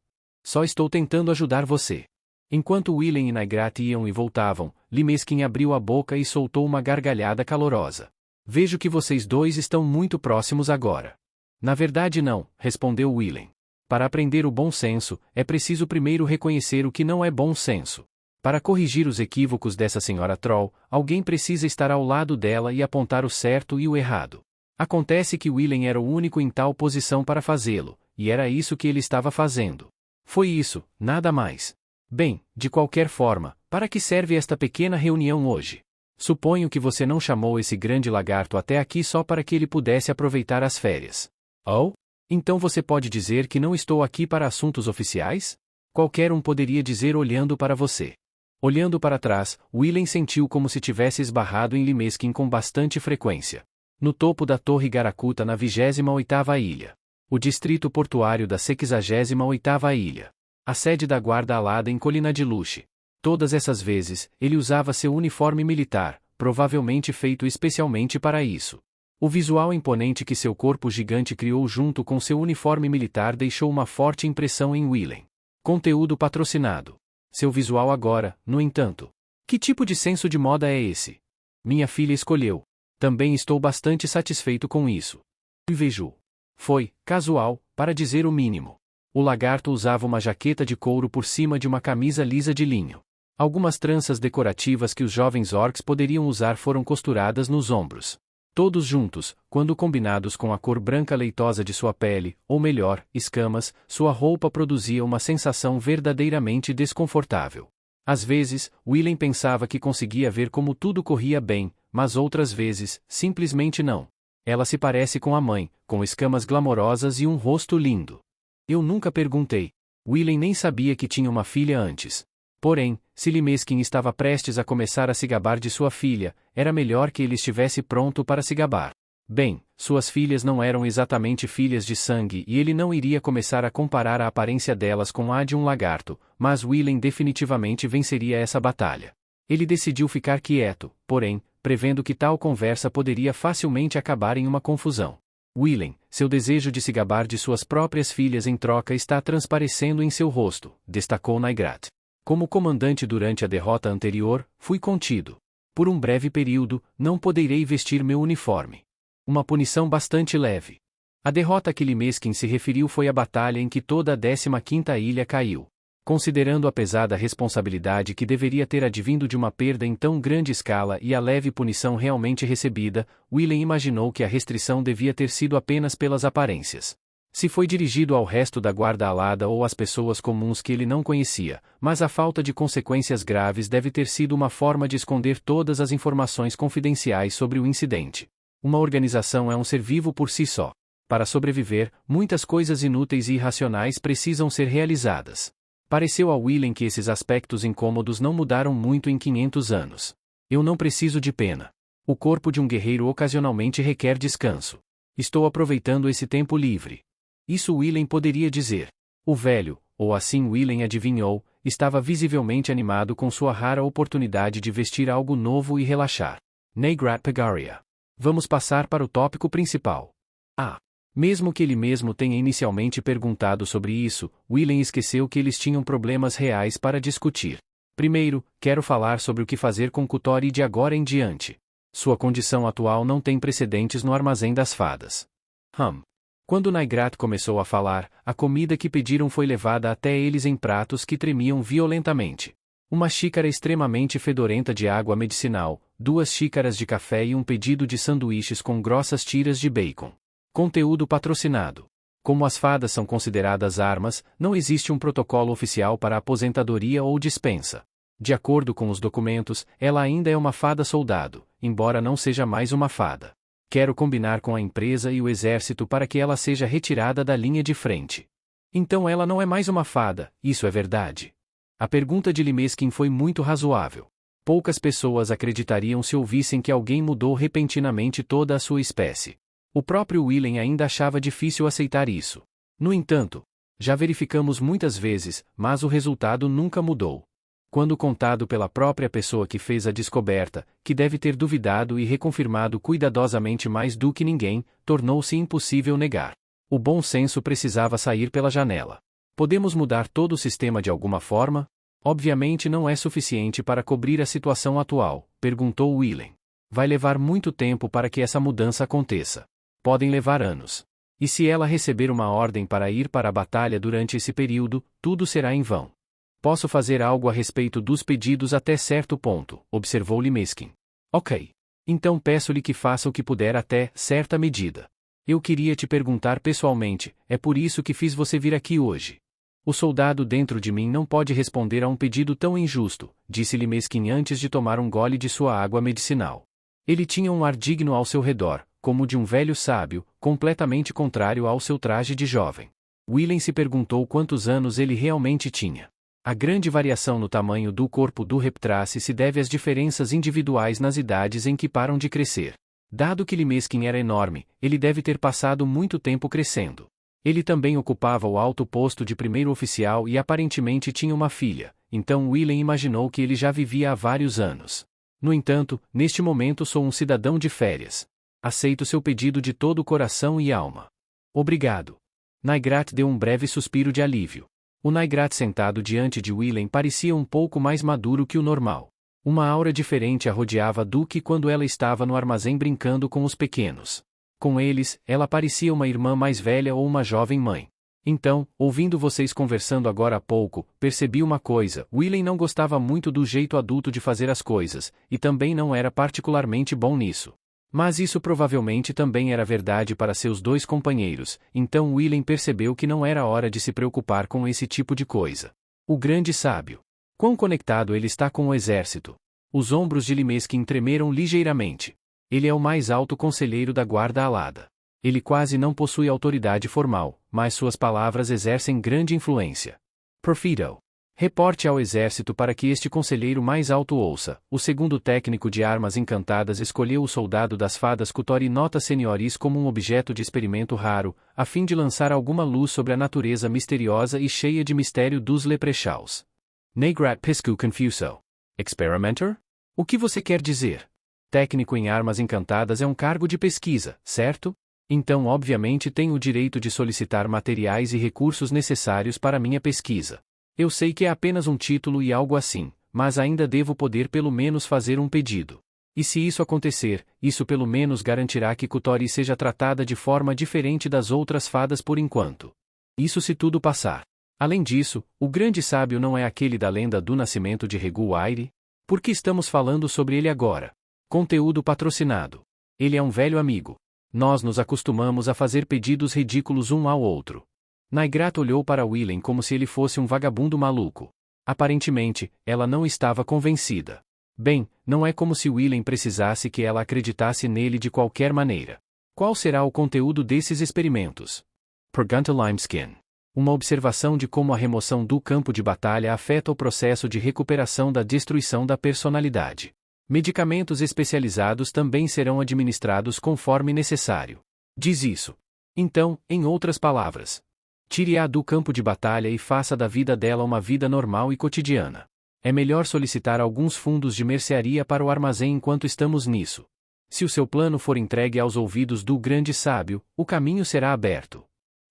Só estou tentando ajudar você. Enquanto William e Naigrat iam e voltavam, Limeskin abriu a boca e soltou uma gargalhada calorosa. Vejo que vocês dois estão muito próximos agora. Na verdade não, respondeu William. Para aprender o bom senso, é preciso primeiro reconhecer o que não é bom senso. Para corrigir os equívocos dessa senhora Troll, alguém precisa estar ao lado dela e apontar o certo e o errado. Acontece que William era o único em tal posição para fazê-lo, e era isso que ele estava fazendo. Foi isso, nada mais. Bem, de qualquer forma, para que serve esta pequena reunião hoje? Suponho que você não chamou esse grande lagarto até aqui só para que ele pudesse aproveitar as férias. Oh? Então você pode dizer que não estou aqui para assuntos oficiais? Qualquer um poderia dizer olhando para você. Olhando para trás, William sentiu como se tivesse esbarrado em Limeskin com bastante frequência. No topo da Torre Garakuta na 28ª ilha. O distrito portuário da 68ª ilha. A sede da guarda alada em Colina de Luche. Todas essas vezes, ele usava seu uniforme militar, provavelmente feito especialmente para isso. O visual imponente que seu corpo gigante criou junto com seu uniforme militar deixou uma forte impressão em William. Conteúdo patrocinado. Seu visual agora, no entanto. Que tipo de senso de moda é esse? Minha filha escolheu. Também estou bastante satisfeito com isso. Vejo. Foi, casual, para dizer o mínimo. O lagarto usava uma jaqueta de couro por cima de uma camisa lisa de linho. Algumas tranças decorativas que os jovens orcs poderiam usar foram costuradas nos ombros. Todos juntos, quando combinados com a cor branca leitosa de sua pele, ou melhor, escamas, sua roupa produzia uma sensação verdadeiramente desconfortável. Às vezes, William pensava que conseguia ver como tudo corria bem, mas outras vezes, simplesmente não. Ela se parece com a mãe, com escamas glamorosas e um rosto lindo. Eu nunca perguntei. William nem sabia que tinha uma filha antes. Porém, se Limeskin estava prestes a começar a se gabar de sua filha, era melhor que ele estivesse pronto para se gabar. Bem, suas filhas não eram exatamente filhas de sangue e ele não iria começar a comparar a aparência delas com a de um lagarto, mas William definitivamente venceria essa batalha. Ele decidiu ficar quieto, porém, prevendo que tal conversa poderia facilmente acabar em uma confusão. William, seu desejo de se gabar de suas próprias filhas em troca está transparecendo em seu rosto, destacou Naigrat. Como comandante durante a derrota anterior, fui contido. Por um breve período, não poderei vestir meu uniforme. Uma punição bastante leve. A derrota a que Limeskin se referiu foi a batalha em que toda a 15ª ilha caiu. Considerando a pesada responsabilidade que deveria ter advindo de uma perda em tão grande escala e a leve punição realmente recebida, William imaginou que a restrição devia ter sido apenas pelas aparências. Se foi dirigido ao resto da guarda alada ou às pessoas comuns que ele não conhecia, mas a falta de consequências graves deve ter sido uma forma de esconder todas as informações confidenciais sobre o incidente. Uma organização é um ser vivo por si só. Para sobreviver, muitas coisas inúteis e irracionais precisam ser realizadas. Pareceu a William que esses aspectos incômodos não mudaram muito em 500 anos. Eu não preciso de pena. O corpo de um guerreiro ocasionalmente requer descanso. Estou aproveitando esse tempo livre. Isso William poderia dizer. O velho, ou assim William adivinhou, estava visivelmente animado com sua rara oportunidade de vestir algo novo e relaxar. Naigrat Pagaria. Vamos passar para o tópico principal. Mesmo que ele mesmo tenha inicialmente perguntado sobre isso, William esqueceu que eles tinham problemas reais para discutir. Primeiro, quero falar sobre o que fazer com Kutori de agora em diante. Sua condição atual não tem precedentes no Armazém das Fadas. Quando Naigrat começou a falar, a comida que pediram foi levada até eles em pratos que tremiam violentamente. Uma xícara extremamente fedorenta de água medicinal, 2 xícaras de café e um pedido de sanduíches com grossas tiras de bacon. Conteúdo patrocinado. Como as fadas são consideradas armas, não existe um protocolo oficial para aposentadoria ou dispensa. De acordo com os documentos, ela ainda é uma fada soldado, embora não seja mais uma fada. Quero combinar com a empresa e o exército para que ela seja retirada da linha de frente. Então ela não é mais uma fada, isso é verdade. A pergunta de Limeskin foi muito razoável. Poucas pessoas acreditariam se ouvissem que alguém mudou repentinamente toda a sua espécie. O próprio Willen ainda achava difícil aceitar isso. No entanto, já verificamos muitas vezes, mas o resultado nunca mudou. Quando contado pela própria pessoa que fez a descoberta, que deve ter duvidado e reconfirmado cuidadosamente mais do que ninguém, tornou-se impossível negar. O bom senso precisava sair pela janela. Podemos mudar todo o sistema de alguma forma? Obviamente não é suficiente para cobrir a situação atual, perguntou Willen. Vai levar muito tempo para que essa mudança aconteça. Podem levar anos. E se ela receber uma ordem para ir para a batalha durante esse período, tudo será em vão. Posso fazer algo a respeito dos pedidos até certo ponto, observou Limeskin. Ok. Então peço-lhe que faça o que puder até certa medida. Eu queria te perguntar pessoalmente, é por isso que fiz você vir aqui hoje. O soldado dentro de mim não pode responder a um pedido tão injusto, disse Limeskin antes de tomar um gole de sua água medicinal. Ele tinha um ar digno ao seu redor, como de um velho sábio, completamente contrário ao seu traje de jovem. Willen se perguntou quantos anos ele realmente tinha. A grande variação no tamanho do corpo do Reptrace se deve às diferenças individuais nas idades em que param de crescer. Dado que Limeskin era enorme, ele deve ter passado muito tempo crescendo. Ele também ocupava o alto posto de primeiro oficial e aparentemente tinha uma filha, então Willen imaginou que ele já vivia há vários anos. No entanto, neste momento sou um cidadão de férias. Aceito seu pedido de todo o coração e alma. Obrigado. Naigrat deu um breve suspiro de alívio. O Naigrat sentado diante de Willen parecia um pouco mais maduro que o normal. Uma aura diferente a rodeava Duke quando ela estava no armazém brincando com os pequenos. Com eles, ela parecia uma irmã mais velha ou uma jovem mãe. Então, ouvindo vocês conversando agora há pouco, percebi uma coisa: Willen não gostava muito do jeito adulto de fazer as coisas, e também não era particularmente bom nisso. Mas isso provavelmente também era verdade para seus dois companheiros, então Willen percebeu que não era hora de se preocupar com esse tipo de coisa. O grande sábio. Quão conectado ele está com o exército. Os ombros de Limeskin tremeram ligeiramente. Ele é o mais alto conselheiro da guarda alada. Ele quase não possui autoridade formal, mas suas palavras exercem grande influência. Perfido. Reporte ao exército para que este conselheiro mais alto ouça. O segundo técnico de armas encantadas escolheu o soldado das fadas Kutori Nota Senioris como um objeto de experimento raro, a fim de lançar alguma luz sobre a natureza misteriosa e cheia de mistério dos leprechauns. Naigrat Piscu Confuso. Experimenter? O que você quer dizer? Técnico em armas encantadas é um cargo de pesquisa, certo? Então obviamente tenho o direito de solicitar materiais e recursos necessários para minha pesquisa. Eu sei que é apenas um título e algo assim, mas ainda devo poder pelo menos fazer um pedido. E se isso acontecer, isso pelo menos garantirá que Kutori seja tratada de forma diferente das outras fadas por enquanto. Isso se tudo passar. Além disso, o grande sábio não é aquele da lenda do nascimento de Regu Aire? Por que estamos falando sobre ele agora? Conteúdo patrocinado. Ele é um velho amigo. Nós nos acostumamos a fazer pedidos ridículos um ao outro. Naigrat olhou para Willen como se ele fosse um vagabundo maluco. Aparentemente, ela não estava convencida. Bem, não é como se Willen precisasse que ela acreditasse nele de qualquer maneira. Qual será o conteúdo desses experimentos? Pergunta Limeskin. Uma observação de como a remoção do campo de batalha afeta o processo de recuperação da destruição da personalidade. Medicamentos especializados também serão administrados conforme necessário. Diz isso. Então, em outras palavras, tire-a do campo de batalha e faça da vida dela uma vida normal e cotidiana. É melhor solicitar alguns fundos de mercearia para o armazém enquanto estamos nisso. Se o seu plano for entregue aos ouvidos do grande sábio, o caminho será aberto.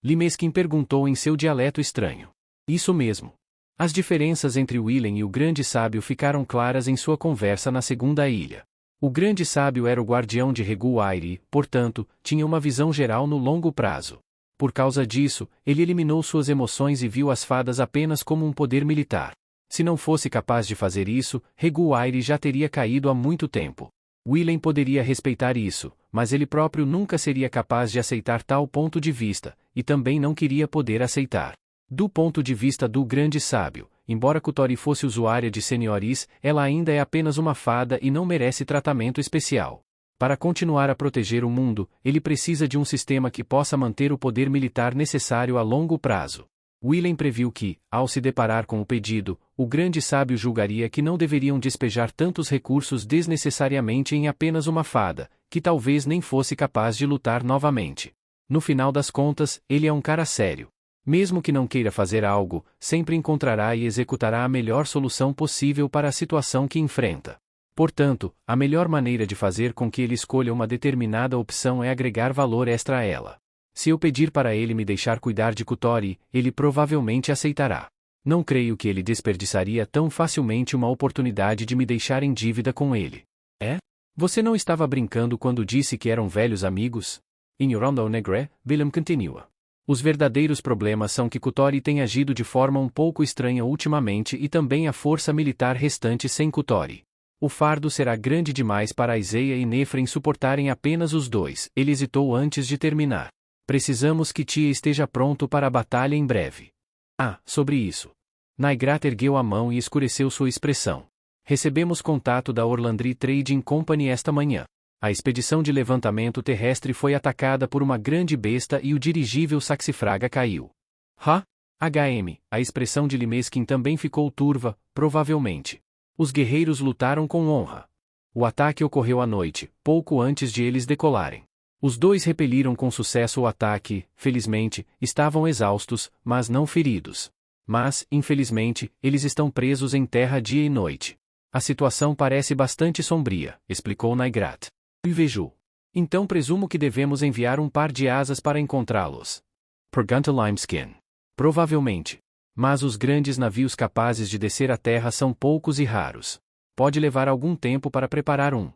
Limeskin perguntou em seu dialeto estranho. Isso mesmo. As diferenças entre Willen e o grande sábio ficaram claras em sua conversa na segunda ilha. O grande sábio era o guardião de Regu Aire e, portanto, tinha uma visão geral no longo prazo. Por causa disso, ele eliminou suas emoções e viu as fadas apenas como um poder militar. Se não fosse capaz de fazer isso, Regu Aire já teria caído há muito tempo. Willen poderia respeitar isso, mas ele próprio nunca seria capaz de aceitar tal ponto de vista, e também não queria poder aceitar. Do ponto de vista do grande sábio, embora Kutori fosse usuária de senioris, ela ainda é apenas uma fada e não merece tratamento especial. Para continuar a proteger o mundo, ele precisa de um sistema que possa manter o poder militar necessário a longo prazo. Willem previu que, ao se deparar com o pedido, o grande sábio julgaria que não deveriam despejar tantos recursos desnecessariamente em apenas uma fada, que talvez nem fosse capaz de lutar novamente. No final das contas, ele é um cara sério. Mesmo que não queira fazer algo, sempre encontrará e executará a melhor solução possível para a situação que enfrenta. Portanto, a melhor maneira de fazer com que ele escolha uma determinada opção é agregar valor extra a ela. Se eu pedir para ele me deixar cuidar de Kotori, ele provavelmente aceitará. Não creio que ele desperdiçaria tão facilmente uma oportunidade de me deixar em dívida com ele. É? Você não estava brincando quando disse que eram velhos amigos? Em Rondo Negre, Willem continua. Os verdadeiros problemas são que Kotori tem agido de forma um pouco estranha ultimamente e também a força militar restante sem Kotori. O fardo será grande demais para Isaiah e Nefren suportarem apenas os dois. Ele hesitou antes de terminar. Precisamos que Tia esteja pronto para a batalha em breve. Ah, sobre isso. Naigrat ergueu a mão e escureceu sua expressão. Recebemos contato da Orlandry Trading Company esta manhã. A expedição de levantamento terrestre foi atacada por uma grande besta e o dirigível Saxifraga caiu. HM, a expressão de Limeskin também ficou turva, provavelmente. Os guerreiros lutaram com honra. O ataque ocorreu à noite, pouco antes de eles decolarem. Os dois repeliram com sucesso o ataque, felizmente, estavam exaustos, mas não feridos. Mas, infelizmente, eles estão presos em terra dia e noite. A situação parece bastante sombria, explicou Naigrat. Veju. Então presumo que devemos enviar um par de asas para encontrá-los. Pergunta Limeskin. Provavelmente. Mas os grandes navios capazes de descer a terra são poucos e raros. Pode levar algum tempo para preparar um.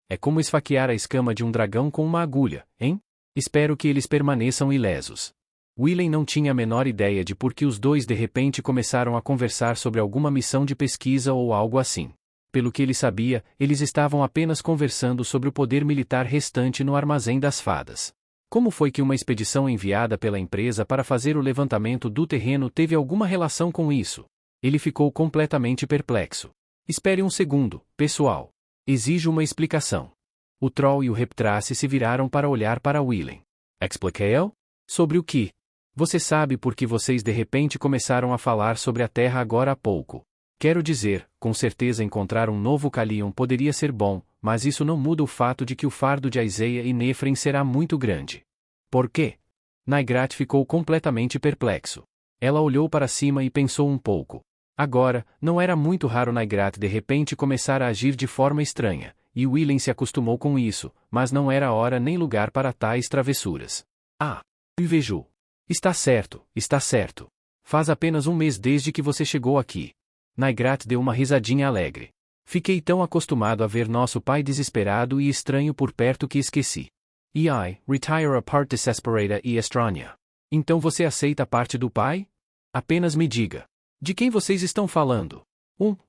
É como esfaquear a escama de um dragão com uma agulha, hein? Espero que eles permaneçam ilesos. Willem não tinha a menor ideia de por que os dois de repente começaram a conversar sobre alguma missão de pesquisa ou algo assim. Pelo que ele sabia, eles estavam apenas conversando sobre o poder militar restante no Armazém das Fadas. Como foi que uma expedição enviada pela empresa para fazer o levantamento do terreno teve alguma relação com isso? Ele ficou completamente perplexo. Espere um segundo, pessoal. Exijo uma explicação. O Troll e o Reptrace se viraram para olhar para Willem. Expliquei-o? Sobre o que? Você sabe por que vocês de repente começaram a falar sobre a Terra agora há pouco. Quero dizer, com certeza encontrar um novo Calion poderia ser bom, mas isso não muda o fato de que o fardo de Isaiah e Nefren será muito grande. Por quê? Naigrat ficou completamente perplexo. Ela olhou para cima e pensou um pouco. Agora, não era muito raro Naigrat de repente começar a agir de forma estranha, e Willem se acostumou com isso, mas não era hora nem lugar para tais travessuras. Vejo. Está certo, está certo. Faz apenas um mês desde que você chegou aqui. Naigrat deu uma risadinha alegre. Fiquei tão acostumado a ver nosso pai desesperado e estranho por perto que esqueci. Retire a part desesperada e estranha. Então você aceita a parte do pai? Apenas me diga. De quem vocês estão falando?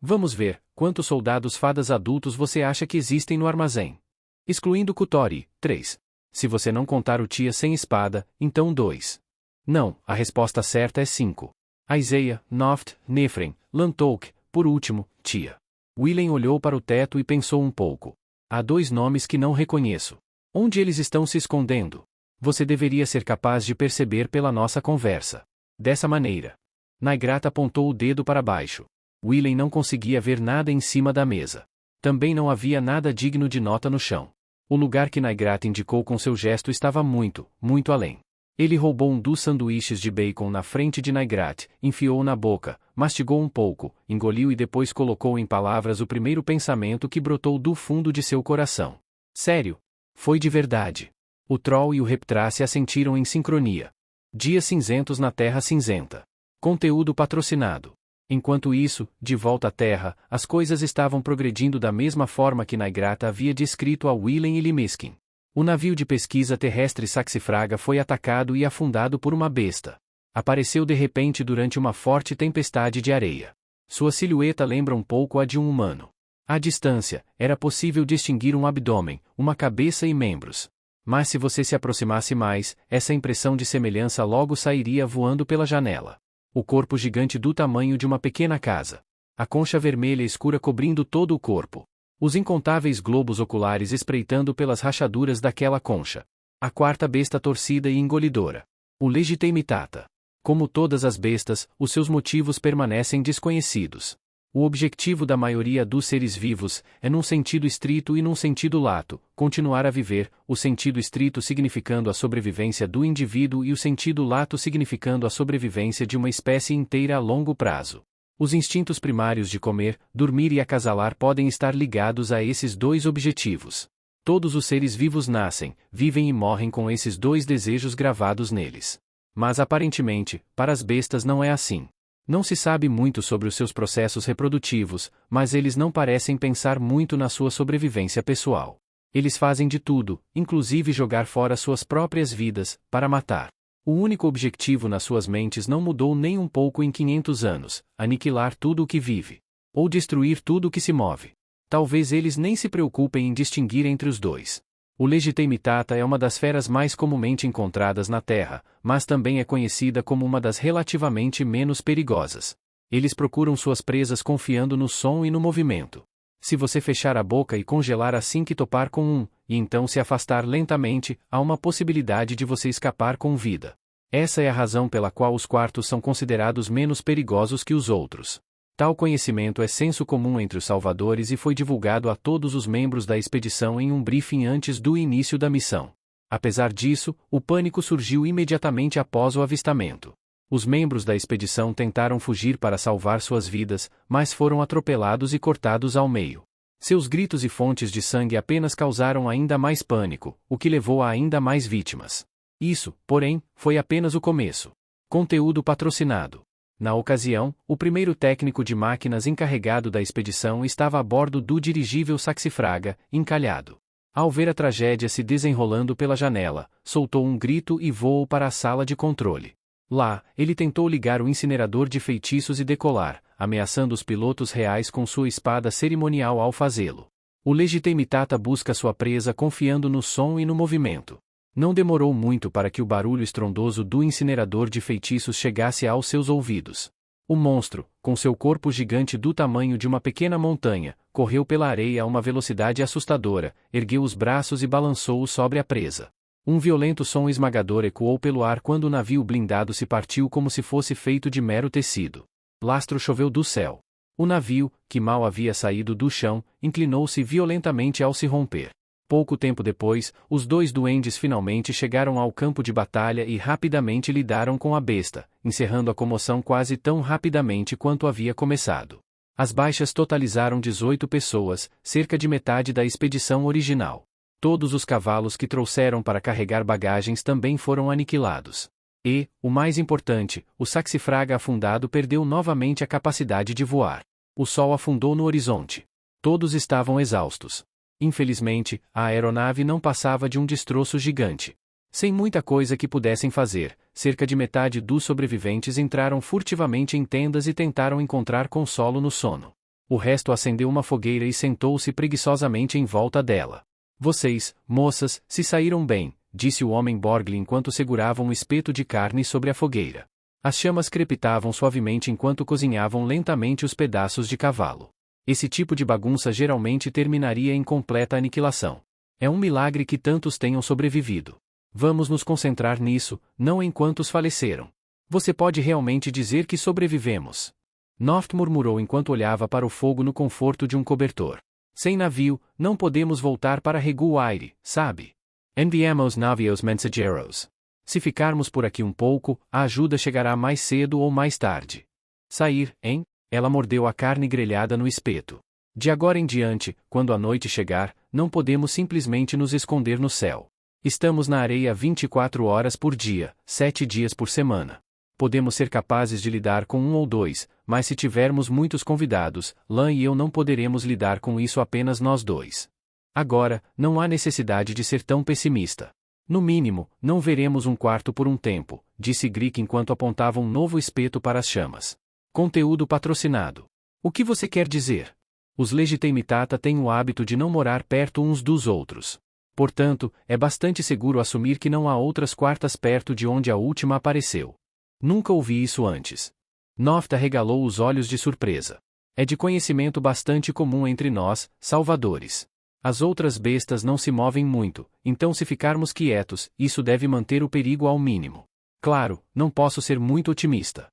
Vamos ver, quantos soldados fadas adultos você acha que existem no armazém? Excluindo Kotori, 3. Se você não contar o Tia sem espada, então 2. Não, a resposta certa é 5. Isaiah, Noft, Nefren, Lantouk, por último, Tia. Willem olhou para o teto e pensou um pouco. Há 2 nomes que não reconheço. Onde eles estão se escondendo? Você deveria ser capaz de perceber pela nossa conversa. Dessa maneira. Naigrat apontou o dedo para baixo. Willem não conseguia ver nada em cima da mesa. Também não havia nada digno de nota no chão. O lugar que Naigrat indicou com seu gesto estava muito, muito além. Ele roubou um dos sanduíches de bacon na frente de Naigrat, enfiou-o na boca, mastigou um pouco, engoliu e depois colocou em palavras o primeiro pensamento que brotou do fundo de seu coração. Sério? Foi de verdade. O Troll e o Reptrace assentiram em sincronia. Dias cinzentos na Terra Cinzenta. Conteúdo patrocinado. Enquanto isso, de volta à Terra, as coisas estavam progredindo da mesma forma que Naigrat havia descrito a Willem e Limeskin. O navio de pesquisa terrestre Saxifraga foi atacado e afundado por uma besta. Apareceu de repente durante uma forte tempestade de areia. Sua silhueta lembra um pouco a de um humano. À distância, era possível distinguir um abdômen, uma cabeça e membros. Mas se você se aproximasse mais, essa impressão de semelhança logo sairia voando pela janela. O corpo gigante do tamanho de uma pequena casa. A concha vermelha escura cobrindo todo o corpo. Os incontáveis globos oculares espreitando pelas rachaduras daquela concha. A quarta besta torcida e engolidora. O Legitimitata. Como todas as bestas, os seus motivos permanecem desconhecidos. O objetivo da maioria dos seres vivos é, num sentido estrito e num sentido lato, continuar a viver, o sentido estrito significando a sobrevivência do indivíduo e o sentido lato significando a sobrevivência de uma espécie inteira a longo prazo. Os instintos primários de comer, dormir e acasalar podem estar ligados a esses dois objetivos. Todos os seres vivos nascem, vivem e morrem com esses dois desejos gravados neles. Mas aparentemente, para as bestas não é assim. Não se sabe muito sobre os seus processos reprodutivos, mas eles não parecem pensar muito na sua sobrevivência pessoal. Eles fazem de tudo, inclusive jogar fora suas próprias vidas, para matar. O único objetivo nas suas mentes não mudou nem um pouco em 500 anos: aniquilar tudo o que vive. Ou destruir tudo o que se move. Talvez eles nem se preocupem em distinguir entre os dois. O Legitimitata é uma das feras mais comumente encontradas na Terra, mas também é conhecida como uma das relativamente menos perigosas. Eles procuram suas presas confiando no som e no movimento. Se você fechar a boca e congelar assim que topar com um, e então se afastar lentamente, há uma possibilidade de você escapar com vida. Essa é a razão pela qual os quartos são considerados menos perigosos que os outros. Tal conhecimento é senso comum entre os salvadores e foi divulgado a todos os membros da expedição em um briefing antes do início da missão. Apesar disso, o pânico surgiu imediatamente após o avistamento. Os membros da expedição tentaram fugir para salvar suas vidas, mas foram atropelados e cortados ao meio. Seus gritos e fontes de sangue apenas causaram ainda mais pânico, o que levou a ainda mais vítimas. Isso, porém, foi apenas o começo. Conteúdo patrocinado. Na ocasião, o primeiro técnico de máquinas encarregado da expedição estava a bordo do dirigível Saxifraga, encalhado. Ao ver a tragédia se desenrolando pela janela, soltou um grito e voou para a sala de controle. Lá, ele tentou ligar o incinerador de feitiços e decolar, ameaçando os pilotos reais com sua espada cerimonial ao fazê-lo. O Legitimitata busca sua presa confiando no som e no movimento. Não demorou muito para que o barulho estrondoso do incinerador de feitiços chegasse aos seus ouvidos. O monstro, com seu corpo gigante do tamanho de uma pequena montanha, correu pela areia a uma velocidade assustadora, ergueu os braços e balançou-os sobre a presa. Um violento som esmagador ecoou pelo ar quando o navio blindado se partiu como se fosse feito de mero tecido. Lastro choveu do céu. O navio, que mal havia saído do chão, inclinou-se violentamente ao se romper. Pouco tempo depois, os dois duendes finalmente chegaram ao campo de batalha e rapidamente lidaram com a besta, encerrando a comoção quase tão rapidamente quanto havia começado. As baixas totalizaram 18 pessoas, cerca de metade da expedição original. Todos os cavalos que trouxeram para carregar bagagens também foram aniquilados. E, o mais importante, o Saxifraga afundado perdeu novamente a capacidade de voar. O sol afundou no horizonte. Todos estavam exaustos. Infelizmente, a aeronave não passava de um destroço gigante. Sem muita coisa que pudessem fazer, cerca de metade dos sobreviventes entraram furtivamente em tendas e tentaram encontrar consolo no sono. O resto acendeu uma fogueira e sentou-se preguiçosamente em volta dela. Vocês, moças, se saíram bem, disse o homem Borgle enquanto segurava um espeto de carne sobre a fogueira. As chamas crepitavam suavemente enquanto cozinhavam lentamente os pedaços de cavalo. Esse tipo de bagunça geralmente terminaria em completa aniquilação. É um milagre que tantos tenham sobrevivido. Vamos nos concentrar nisso, não em quantos faleceram. Você pode realmente dizer que sobrevivemos? Noft murmurou enquanto olhava para o fogo no conforto de um cobertor. Sem navio, não podemos voltar para Reguaire, sabe? Enviamos navios mensageiros. Se ficarmos por aqui um pouco, a ajuda chegará mais cedo ou mais tarde. Sair, hein? Ela mordeu a carne grelhada no espeto. De agora em diante, quando a noite chegar, não podemos simplesmente nos esconder no céu. Estamos na areia 24 horas por dia, 7 dias por semana. Podemos ser capazes de lidar com um ou dois, mas se tivermos muitos convidados, Lan e eu não poderemos lidar com isso apenas nós dois. Agora, não há necessidade de ser tão pessimista. No mínimo, não veremos um quarto por um tempo, disse Grick enquanto apontava um novo espeto para as chamas. Conteúdo patrocinado. O que você quer dizer? Os Legitimitata têm o hábito de não morar perto uns dos outros. Portanto, é bastante seguro assumir que não há outras quartas perto de onde a última apareceu. Nunca ouvi isso antes. Noft arregalou os olhos de surpresa. É de conhecimento bastante comum entre nós, salvadores. As outras bestas não se movem muito, então se ficarmos quietos, isso deve manter o perigo ao mínimo. Claro, não posso ser muito otimista.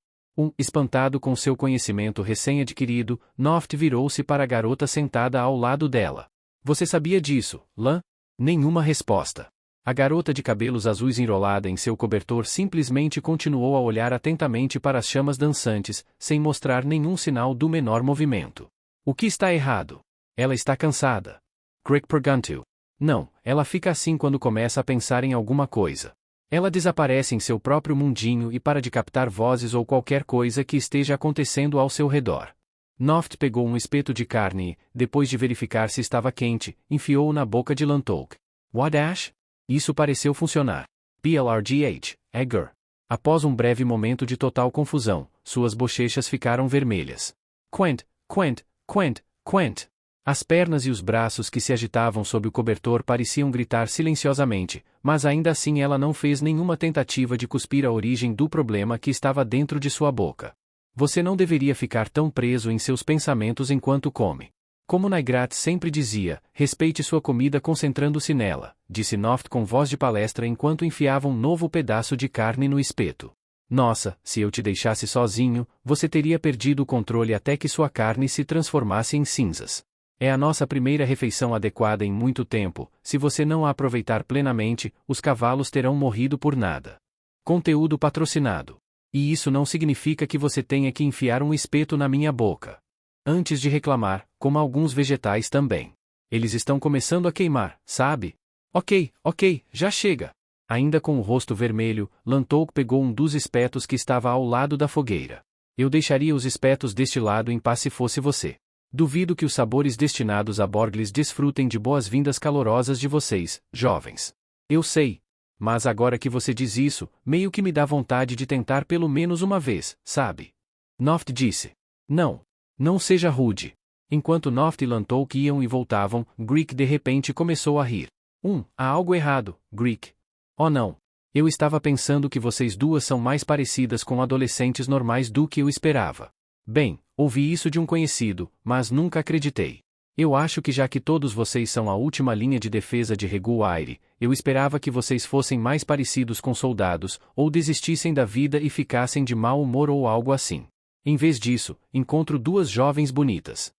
Espantado com seu conhecimento recém-adquirido, Noft virou-se para a garota sentada ao lado dela. Você sabia disso, Lan? Nenhuma resposta. A garota de cabelos azuis enrolada em seu cobertor simplesmente continuou a olhar atentamente para as chamas dançantes, sem mostrar nenhum sinal do menor movimento. O que está errado? Ela está cansada. Crick perguntou. Não, ela fica assim quando começa a pensar em alguma coisa. Ela desaparece em seu próprio mundinho e para de captar vozes ou qualquer coisa que esteja acontecendo ao seu redor. Noft pegou um espeto de carne e, depois de verificar se estava quente, enfiou-o na boca de Lantouk. What Ash? Isso pareceu funcionar. PLRGH, Edgar. Após um breve momento de total confusão, suas bochechas ficaram vermelhas. Quent, Quent, Quent, Quent. As pernas e os braços que se agitavam sob o cobertor pareciam gritar silenciosamente, mas ainda assim ela não fez nenhuma tentativa de cuspir a origem do problema que estava dentro de sua boca. Você não deveria ficar tão preso em seus pensamentos enquanto come. Como Naigrat sempre dizia, respeite sua comida concentrando-se nela, disse Noft com voz de palestra enquanto enfiava um novo pedaço de carne no espeto. Nossa, se eu te deixasse sozinho, você teria perdido o controle até que sua carne se transformasse em cinzas. É a nossa primeira refeição adequada em muito tempo, se você não a aproveitar plenamente, os cavalos terão morrido por nada. Conteúdo patrocinado. E isso não significa que você tenha que enfiar um espeto na minha boca. Antes de reclamar, coma alguns vegetais também. Eles estão começando a queimar, sabe? Ok, já chega. Ainda com o rosto vermelho, Lantouk pegou um dos espetos que estava ao lado da fogueira. Eu deixaria os espetos deste lado em paz se fosse você. Duvido que os sabores destinados a Borglis desfrutem de boas-vindas calorosas de vocês, jovens. Eu sei. Mas agora que você diz isso, meio que me dá vontade de tentar pelo menos uma vez, sabe? Noft disse. Não seja rude. Enquanto Noft e Lantouk iam e voltavam, Greek de repente começou a rir. Há algo errado, Greek. Oh não. Eu estava pensando que vocês duas são mais parecidas com adolescentes normais do que eu esperava. Bem, ouvi isso de um conhecido, mas nunca acreditei. Eu acho que já que todos vocês são a última linha de defesa de Regul Aire, eu esperava que vocês fossem mais parecidos com soldados, ou desistissem da vida e ficassem de mau humor ou algo assim. Em vez disso, encontro duas jovens bonitas.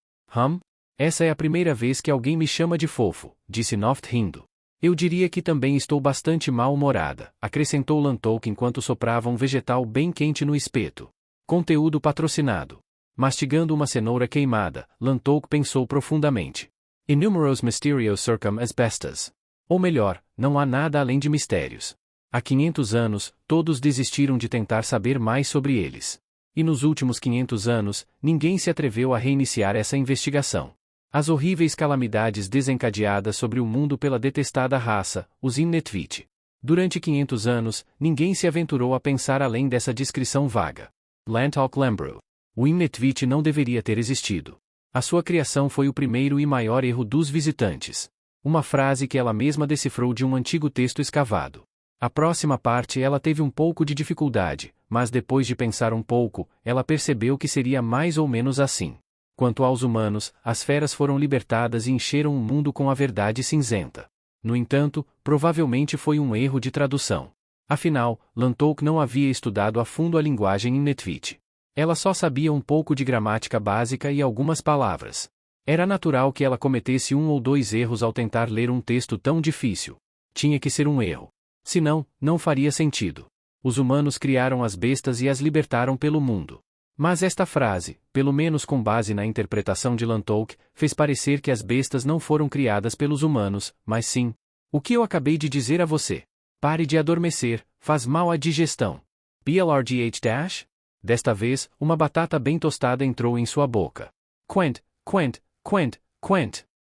Essa é a primeira vez que alguém me chama de fofo, disse Noft rindo. Eu diria que também estou bastante mal-humorada, acrescentou Lantouk enquanto soprava um vegetal bem quente no espeto. Conteúdo patrocinado. Mastigando uma cenoura queimada, Lantouk pensou profundamente. Innumerous mysterious circum asbestos. Ou melhor, não há nada além de mistérios. Há 500 anos, todos desistiram de tentar saber mais sobre eles. E nos últimos 500 anos, ninguém se atreveu a reiniciar essa investigação. As horríveis calamidades desencadeadas sobre o mundo pela detestada raça, os Imnetvit. Durante 500 anos, ninguém se aventurou a pensar além dessa descrição vaga. Lantouk lembrou. O Imnetvit não deveria ter existido. A sua criação foi o primeiro e maior erro dos visitantes. Uma frase que ela mesma decifrou de um antigo texto escavado. A próxima parte ela teve um pouco de dificuldade, mas depois de pensar um pouco, ela percebeu que seria mais ou menos assim. Quanto aos humanos, as feras foram libertadas e encheram o mundo com a verdade cinzenta. No entanto, provavelmente foi um erro de tradução. Afinal, Lantouk não havia estudado a fundo a linguagem Imnetvit. Ela só sabia um pouco de gramática básica e algumas palavras. Era natural que ela cometesse um ou dois erros ao tentar ler um texto tão difícil. Tinha que ser um erro. Senão, não faria sentido. Os humanos criaram as bestas e as libertaram pelo mundo. Mas esta frase, pelo menos com base na interpretação de Lantouk, fez parecer que as bestas não foram criadas pelos humanos, mas sim. O que eu acabei de dizer a você? Pare de adormecer, faz mal à digestão. PLRGH-? Desta vez, uma batata bem tostada entrou em sua boca. Quent.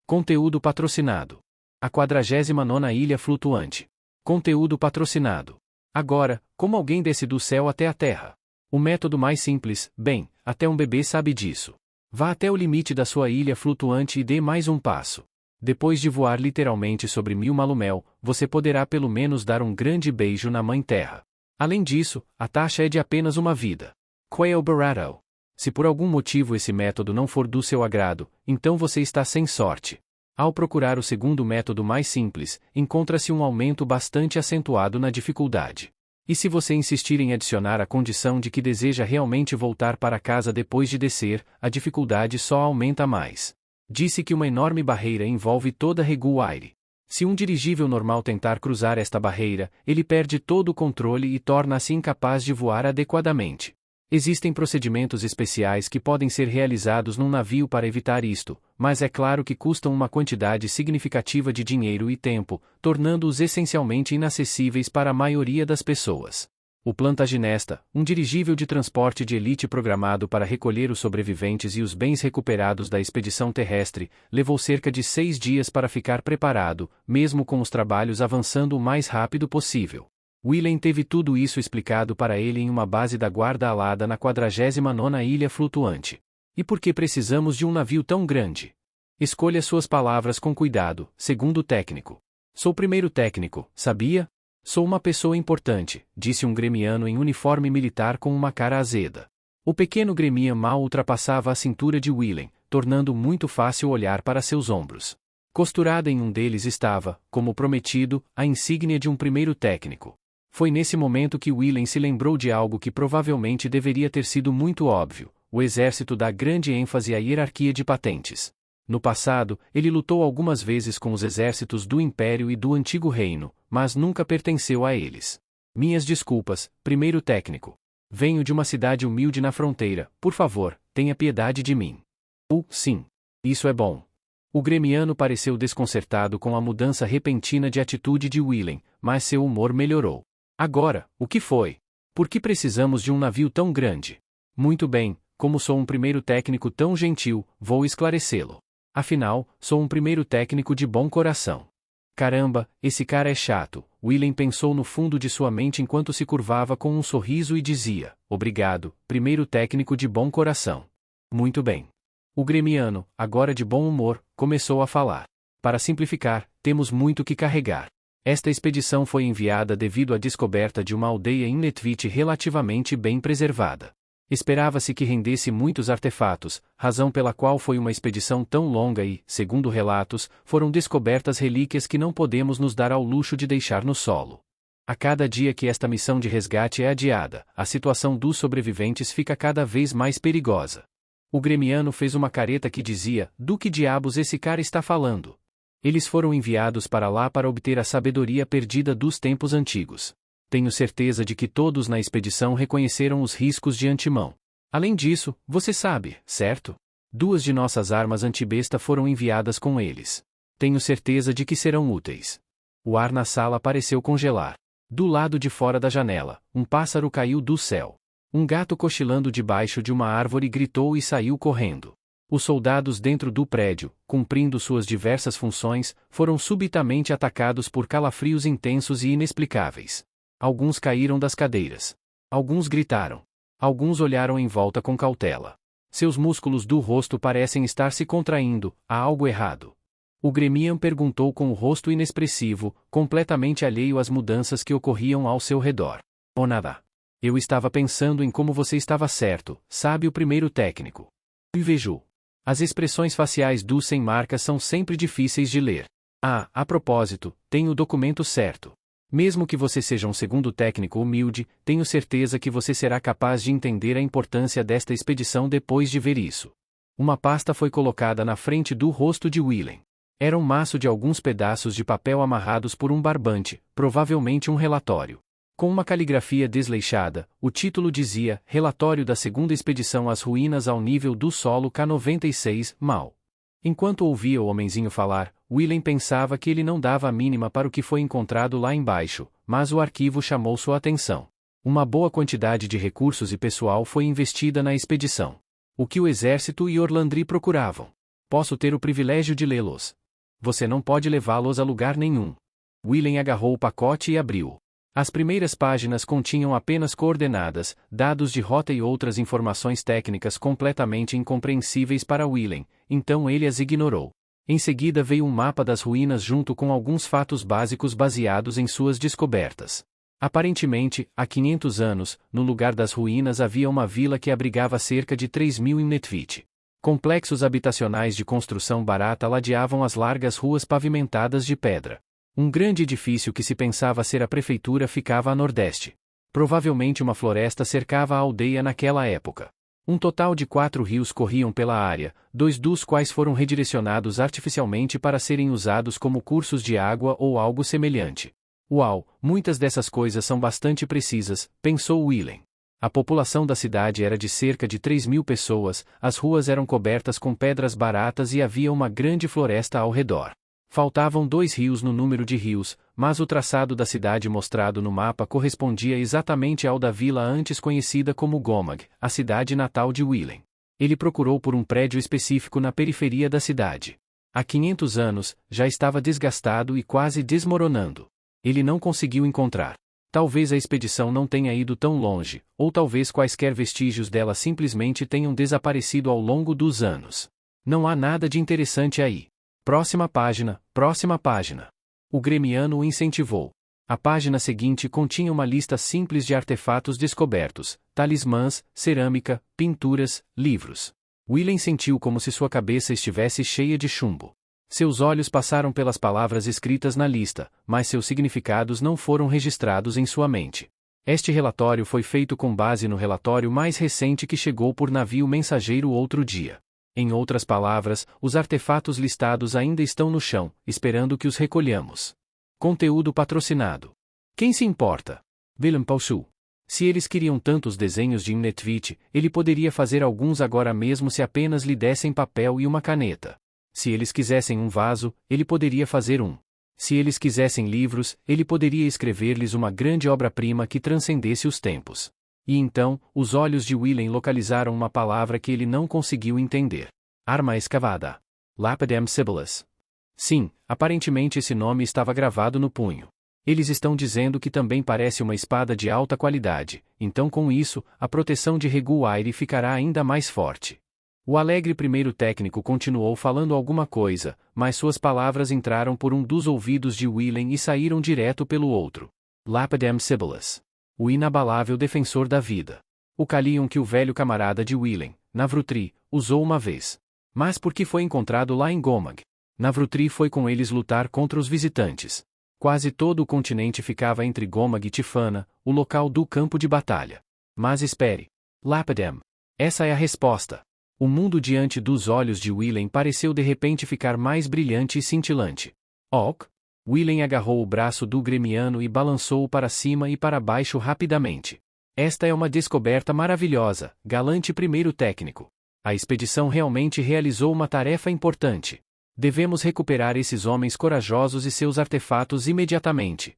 Conteúdo patrocinado. A 49ª ilha flutuante. Conteúdo patrocinado. Agora, como alguém desce do céu até a terra? O método mais simples, bem, até um bebê sabe disso. Vá até o limite da sua ilha flutuante e dê mais um passo. Depois de voar literalmente sobre 1000 malumel, você poderá pelo menos dar um grande beijo na Mãe Terra. Além disso, a taxa é de apenas uma vida. Quail Barato. Se por algum motivo esse método não for do seu agrado, então você está sem sorte. Ao procurar o segundo método mais simples, encontra-se um aumento bastante acentuado na dificuldade. E se você insistir em adicionar a condição de que deseja realmente voltar para casa depois de descer, a dificuldade só aumenta mais. Disse que uma enorme barreira envolve toda Reguaire. Se um dirigível normal tentar cruzar esta barreira, ele perde todo o controle e torna-se incapaz de voar adequadamente. Existem procedimentos especiais que podem ser realizados num navio para evitar isto, mas é claro que custam uma quantidade significativa de dinheiro e tempo, tornando-os essencialmente inacessíveis para a maioria das pessoas. O Plantagenesta, um dirigível de transporte de elite programado para recolher os sobreviventes e os bens recuperados da expedição terrestre, levou cerca de 6 dias para ficar preparado, mesmo com os trabalhos avançando o mais rápido possível. William teve tudo isso explicado para ele em uma base da guarda alada na 49ª ilha flutuante. E por que precisamos de um navio tão grande? Escolha suas palavras com cuidado, segundo o técnico. Sou primeiro técnico, sabia? Sou uma pessoa importante, disse um gremiano em uniforme militar com uma cara azeda. O pequeno gremian mal ultrapassava a cintura de William, tornando muito fácil olhar para seus ombros. Costurada em um deles estava, como prometido, a insígnia de um primeiro técnico. Foi nesse momento que William se lembrou de algo que provavelmente deveria ter sido muito óbvio: o exército dá grande ênfase à hierarquia de patentes. No passado, ele lutou algumas vezes com os exércitos do Império e do Antigo Reino, mas nunca pertenceu a eles. Minhas desculpas, primeiro técnico. Venho de uma cidade humilde na fronteira, por favor, tenha piedade de mim. Sim. Isso é bom. O gremiano pareceu desconcertado com a mudança repentina de atitude de William, mas seu humor melhorou. Agora, o que foi? Por que precisamos de um navio tão grande? Muito bem, como sou um primeiro técnico tão gentil, vou esclarecê-lo. Afinal, sou um primeiro técnico de bom coração. Caramba, esse cara é chato, William pensou no fundo de sua mente enquanto se curvava com um sorriso e dizia: obrigado, primeiro técnico de bom coração. Muito bem. O gremiano, agora de bom humor, começou a falar. Para simplificar, temos muito que carregar. Esta expedição foi enviada devido à descoberta de uma aldeia em Netvit relativamente bem preservada. Esperava-se que rendesse muitos artefatos, razão pela qual foi uma expedição tão longa e, segundo relatos, foram descobertas relíquias que não podemos nos dar ao luxo de deixar no solo. A cada dia que esta missão de resgate é adiada, a situação dos sobreviventes fica cada vez mais perigosa. O gremiano fez uma careta que dizia: do que diabos esse cara está falando? Eles foram enviados para lá para obter a sabedoria perdida dos tempos antigos. Tenho certeza de que todos na expedição reconheceram os riscos de antemão. Além disso, você sabe, certo? 2 de nossas armas antibesta foram enviadas com eles. Tenho certeza de que serão úteis. O ar na sala pareceu congelar. Do lado de fora da janela, um pássaro caiu do céu. Um gato cochilando debaixo de uma árvore gritou e saiu correndo. Os soldados dentro do prédio, cumprindo suas diversas funções, foram subitamente atacados por calafrios intensos e inexplicáveis. Alguns caíram das cadeiras. Alguns gritaram. Alguns olharam em volta com cautela. Seus músculos do rosto parecem estar se contraindo, há algo errado. O gremian perguntou com o rosto inexpressivo, completamente alheio às mudanças que ocorriam ao seu redor. Oh nada. Eu estava pensando em como você estava certo, sabe, o primeiro técnico. Vejo. As expressões faciais do sem marca são sempre difíceis de ler. A propósito, tenho o documento certo. Mesmo que você seja um segundo técnico humilde, tenho certeza que você será capaz de entender a importância desta expedição depois de ver isso. Uma pasta foi colocada na frente do rosto de William. Era um maço de alguns pedaços de papel amarrados por um barbante, provavelmente um relatório. Com uma caligrafia desleixada, o título dizia: Relatório da Segunda Expedição às Ruínas ao Nível do Solo K96, Mal. Enquanto ouvia o homenzinho falar, William pensava que ele não dava a mínima para o que foi encontrado lá embaixo, mas o arquivo chamou sua atenção. Uma boa quantidade de recursos e pessoal foi investida na expedição. O que o exército e Orlandry procuravam. Posso ter o privilégio de lê-los. Você não pode levá-los a lugar nenhum. William agarrou o pacote e abriu. As primeiras páginas continham apenas coordenadas, dados de rota e outras informações técnicas completamente incompreensíveis para William, então ele as ignorou. Em seguida veio um mapa das ruínas junto com alguns fatos básicos baseados em suas descobertas. Aparentemente, há 500 anos, no lugar das ruínas havia uma vila que abrigava cerca de 3.000 em Netvit. Complexos habitacionais de construção barata ladeavam as largas ruas pavimentadas de pedra. Um grande edifício que se pensava ser a prefeitura ficava a nordeste. Provavelmente uma floresta cercava a aldeia naquela época. Um total de 4 rios corriam pela área, 2 dos quais foram redirecionados artificialmente para serem usados como cursos de água ou algo semelhante. Uau, muitas dessas coisas são bastante precisas, pensou Willem. A população da cidade era de cerca de 3.000 pessoas, as ruas eram cobertas com pedras baratas e havia uma grande floresta ao redor. Faltavam 2 rios no número de rios, mas o traçado da cidade mostrado no mapa correspondia exatamente ao da vila antes conhecida como Gomag, a cidade natal de Willem. Ele procurou por um prédio específico na periferia da cidade. Há 500 anos, já estava desgastado e quase desmoronando. Ele não conseguiu encontrar. Talvez a expedição não tenha ido tão longe, ou talvez quaisquer vestígios dela simplesmente tenham desaparecido ao longo dos anos. Não há nada de interessante aí. Próxima página, próxima página. O gremiano o incentivou. A página seguinte continha uma lista simples de artefatos descobertos, talismãs, cerâmica, pinturas, livros. Willem sentiu como se sua cabeça estivesse cheia de chumbo. Seus olhos passaram pelas palavras escritas na lista, mas seus significados não foram registrados em sua mente. Este relatório foi feito com base no relatório mais recente que chegou por navio mensageiro outro dia. Em outras palavras, os artefatos listados ainda estão no chão, esperando que os recolhamos. Conteúdo patrocinado. Quem se importa? Willem Pausu. Se eles queriam tantos desenhos de Imnetvit, ele poderia fazer alguns agora mesmo se apenas lhe dessem papel e uma caneta. Se eles quisessem um vaso, ele poderia fazer um. Se eles quisessem livros, ele poderia escrever-lhes uma grande obra-prima que transcendesse os tempos. E então, os olhos de Willem localizaram uma palavra que ele não conseguiu entender. Arma escavada. Lapidem Sibyllus. Sim, aparentemente esse nome estava gravado no punho. Eles estão dizendo que também parece uma espada de alta qualidade, então com isso, a proteção de Reguaire ficará ainda mais forte. O alegre primeiro técnico continuou falando alguma coisa, mas suas palavras entraram por um dos ouvidos de Willem e saíram direto pelo outro. Lapidem Sibyllus. O inabalável defensor da vida. O calion que o velho camarada de Willem, Navrutri, usou uma vez. Mas por que foi encontrado lá em Gomag? Navrutri foi com eles lutar contra os visitantes. Quase todo o continente ficava entre Gomag e Tifana, o local do campo de batalha. Mas espere. Lapidem. Essa é a resposta. O mundo diante dos olhos de Willem pareceu de repente ficar mais brilhante e cintilante. Ok? Willem agarrou o braço do gremiano e balançou-o para cima e para baixo rapidamente. Esta é uma descoberta maravilhosa, galante primeiro técnico. A expedição realmente realizou uma tarefa importante. Devemos recuperar esses homens corajosos e seus artefatos imediatamente.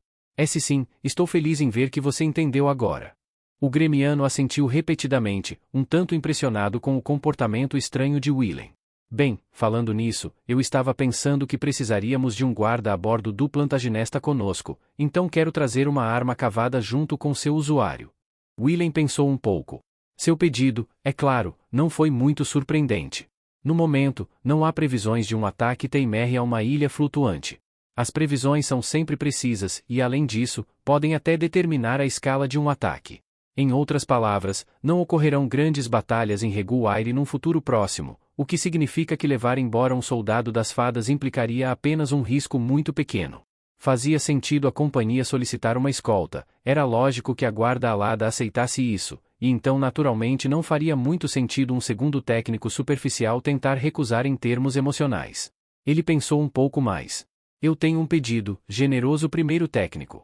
Sim, estou feliz em ver que você entendeu agora. O gremiano assentiu repetidamente, um tanto impressionado com o comportamento estranho de Willem. Bem, falando nisso, eu estava pensando que precisaríamos de um guarda a bordo do Plantagenesta conosco, então quero trazer uma arma cavada junto com seu usuário. Willem pensou um pouco. Seu pedido, é claro, não foi muito surpreendente. No momento, não há previsões de um ataque Teimerre a uma ilha flutuante. As previsões são sempre precisas e, além disso, podem até determinar a escala de um ataque. Em outras palavras, não ocorrerão grandes batalhas em Reguaire num futuro próximo, o que significa que levar embora um soldado das fadas implicaria apenas um risco muito pequeno. Fazia sentido a companhia solicitar uma escolta, era lógico que a guarda alada aceitasse isso, e então naturalmente não faria muito sentido um segundo técnico superficial tentar recusar em termos emocionais. Ele pensou um pouco mais. Eu tenho um pedido, generoso primeiro técnico.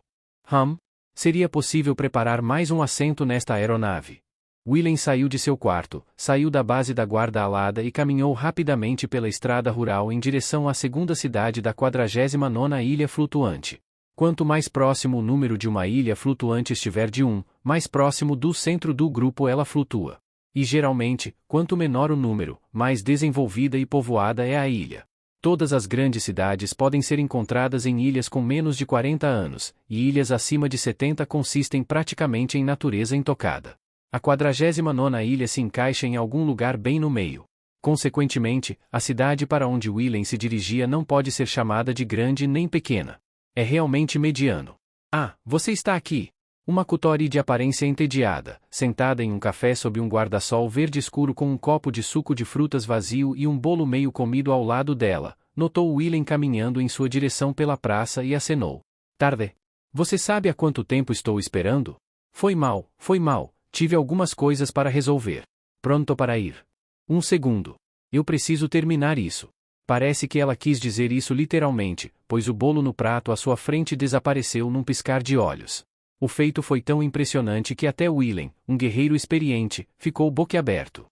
Seria possível preparar mais um assento nesta aeronave? Willem saiu de seu quarto, saiu da base da guarda alada e caminhou rapidamente pela estrada rural em direção à segunda cidade da 49ª ilha flutuante. Quanto mais próximo o número de uma ilha flutuante estiver de mais próximo do centro do grupo ela flutua. E geralmente, quanto menor o número, mais desenvolvida e povoada é a ilha. Todas as grandes cidades podem ser encontradas em ilhas com menos de 40 anos, e ilhas acima de 70 consistem praticamente em natureza intocada. A 49ª ilha se encaixa em algum lugar bem no meio. Consequentemente, a cidade para onde Willem se dirigia não pode ser chamada de grande nem pequena. É realmente mediano. Ah, você está aqui! Uma Kutori de aparência entediada, sentada em um café sob um guarda-sol verde escuro com um copo de suco de frutas vazio e um bolo meio comido ao lado dela, notou Willem caminhando em sua direção pela praça e acenou. Tarde. Você sabe há quanto tempo estou esperando? Foi mal, tive algumas coisas para resolver. Pronto para ir. Um segundo. Eu preciso terminar isso. Parece que ela quis dizer isso literalmente, pois o bolo no prato à sua frente desapareceu num piscar de olhos. O feito foi tão impressionante que até Willem, um guerreiro experiente, ficou boquiaberto.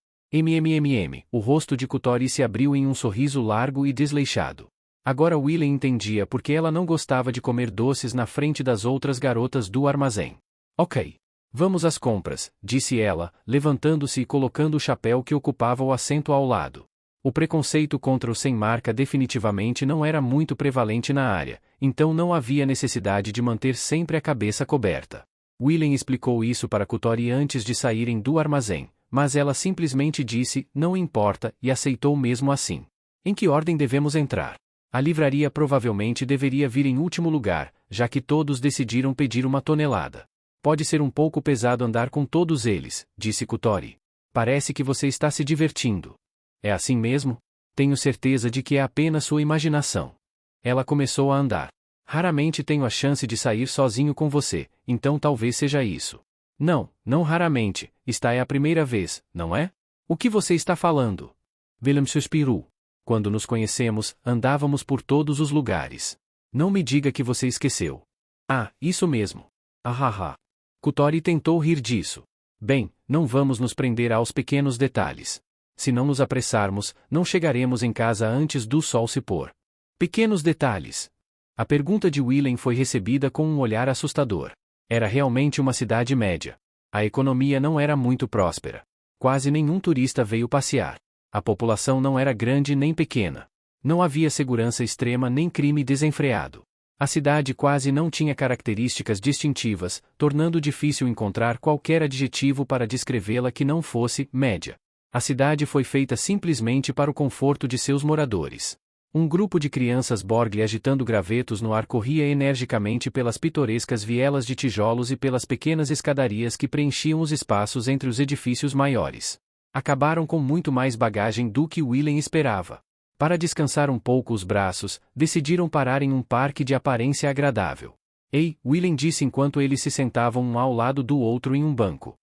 O rosto de Kotori se abriu em um sorriso largo e desleixado. Agora Willem entendia por que ela não gostava de comer doces na frente das outras garotas do armazém. Ok. Vamos às compras, disse ela, levantando-se e colocando o chapéu que ocupava o assento ao lado. O preconceito contra o sem-marca definitivamente não era muito prevalente na área, então não havia necessidade de manter sempre a cabeça coberta. Willem explicou isso para Kotori antes de saírem do armazém, mas ela simplesmente disse, não importa, e aceitou mesmo assim. Em que ordem devemos entrar? A livraria provavelmente deveria vir em último lugar, já que todos decidiram pedir uma tonelada. Pode ser um pouco pesado andar com todos eles, disse Kotori. Parece que você está se divertindo. É assim mesmo? Tenho certeza de que é apenas sua imaginação. Ela começou a andar. Raramente tenho a chance de sair sozinho com você, então talvez seja isso. Não raramente, esta é a primeira vez, não é? O que você está falando? Willem suspirou. Quando nos conhecemos, andávamos por todos os lugares. Não me diga que você esqueceu. Ah, isso mesmo. Ahaha. Kotori tentou rir disso. Bem, não vamos nos prender aos pequenos detalhes. Se não nos apressarmos, não chegaremos em casa antes do sol se pôr. Pequenos detalhes. A pergunta de Willem foi recebida com um olhar assustador. Era realmente uma cidade média. A economia não era muito próspera. Quase nenhum turista veio passear. A população não era grande nem pequena. Não havia segurança extrema nem crime desenfreado. A cidade quase não tinha características distintivas, tornando difícil encontrar qualquer adjetivo para descrevê-la que não fosse média. A cidade foi feita simplesmente para o conforto de seus moradores. Um grupo de crianças Borgle agitando gravetos no ar corria energicamente pelas pitorescas vielas de tijolos e pelas pequenas escadarias que preenchiam os espaços entre os edifícios maiores. Acabaram com muito mais bagagem do que Willem esperava. Para descansar um pouco os braços, decidiram parar em um parque de aparência agradável. Ei, Willem disse enquanto eles se sentavam um ao lado do outro em um banco.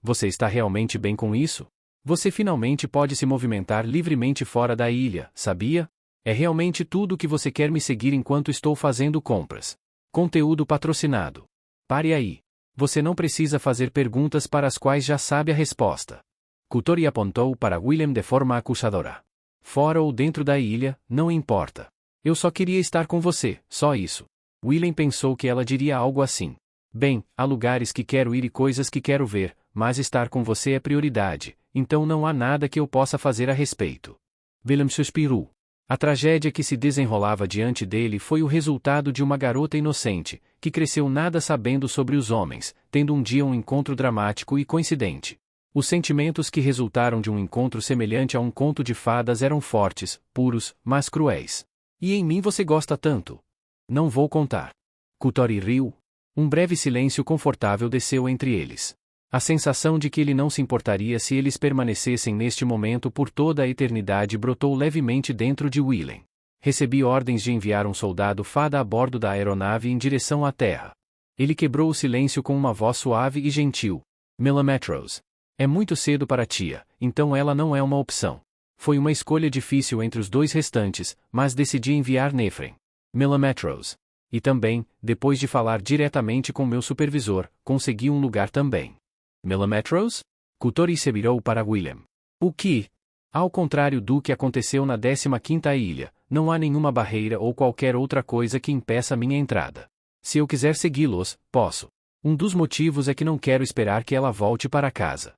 Você está realmente bem com isso? Você finalmente pode se movimentar livremente fora da ilha, sabia? É realmente tudo o que você quer me seguir enquanto estou fazendo compras. Conteúdo patrocinado. Pare aí. Você não precisa fazer perguntas para as quais já sabe a resposta. Kotori apontou para Willem de forma acusadora. Fora ou dentro da ilha, não importa. Eu só queria estar com você, só isso. Willem pensou que ela diria algo assim. Bem, há lugares que quero ir e coisas que quero ver, mas estar com você é prioridade, então não há nada que eu possa fazer a respeito. Willem suspirou. A tragédia que se desenrolava diante dele foi o resultado de uma garota inocente, que cresceu nada sabendo sobre os homens, tendo um dia um encontro dramático e coincidente. Os sentimentos que resultaram de um encontro semelhante a um conto de fadas eram fortes, puros, mas cruéis. E em mim você gosta tanto? Não vou contar. Kotori riu. Um breve silêncio confortável desceu entre eles. A sensação de que ele não se importaria se eles permanecessem neste momento por toda a eternidade brotou levemente dentro de Willem. Recebi ordens de enviar um soldado fada a bordo da aeronave em direção à Terra. Ele quebrou o silêncio com uma voz suave e gentil. Millimetros. É muito cedo para a tia, então ela não é uma opção. Foi uma escolha difícil entre os dois restantes, mas decidi enviar Nefren. Millimetros. E também, depois de falar diretamente com meu supervisor, consegui um lugar também. Millimetros? Kotori se virou para Willem. O que? Ao contrário do que aconteceu na 15ª ilha, não há nenhuma barreira ou qualquer outra coisa que impeça minha entrada. Se eu quiser segui-los, posso. Um dos motivos é que não quero esperar que ela volte para casa.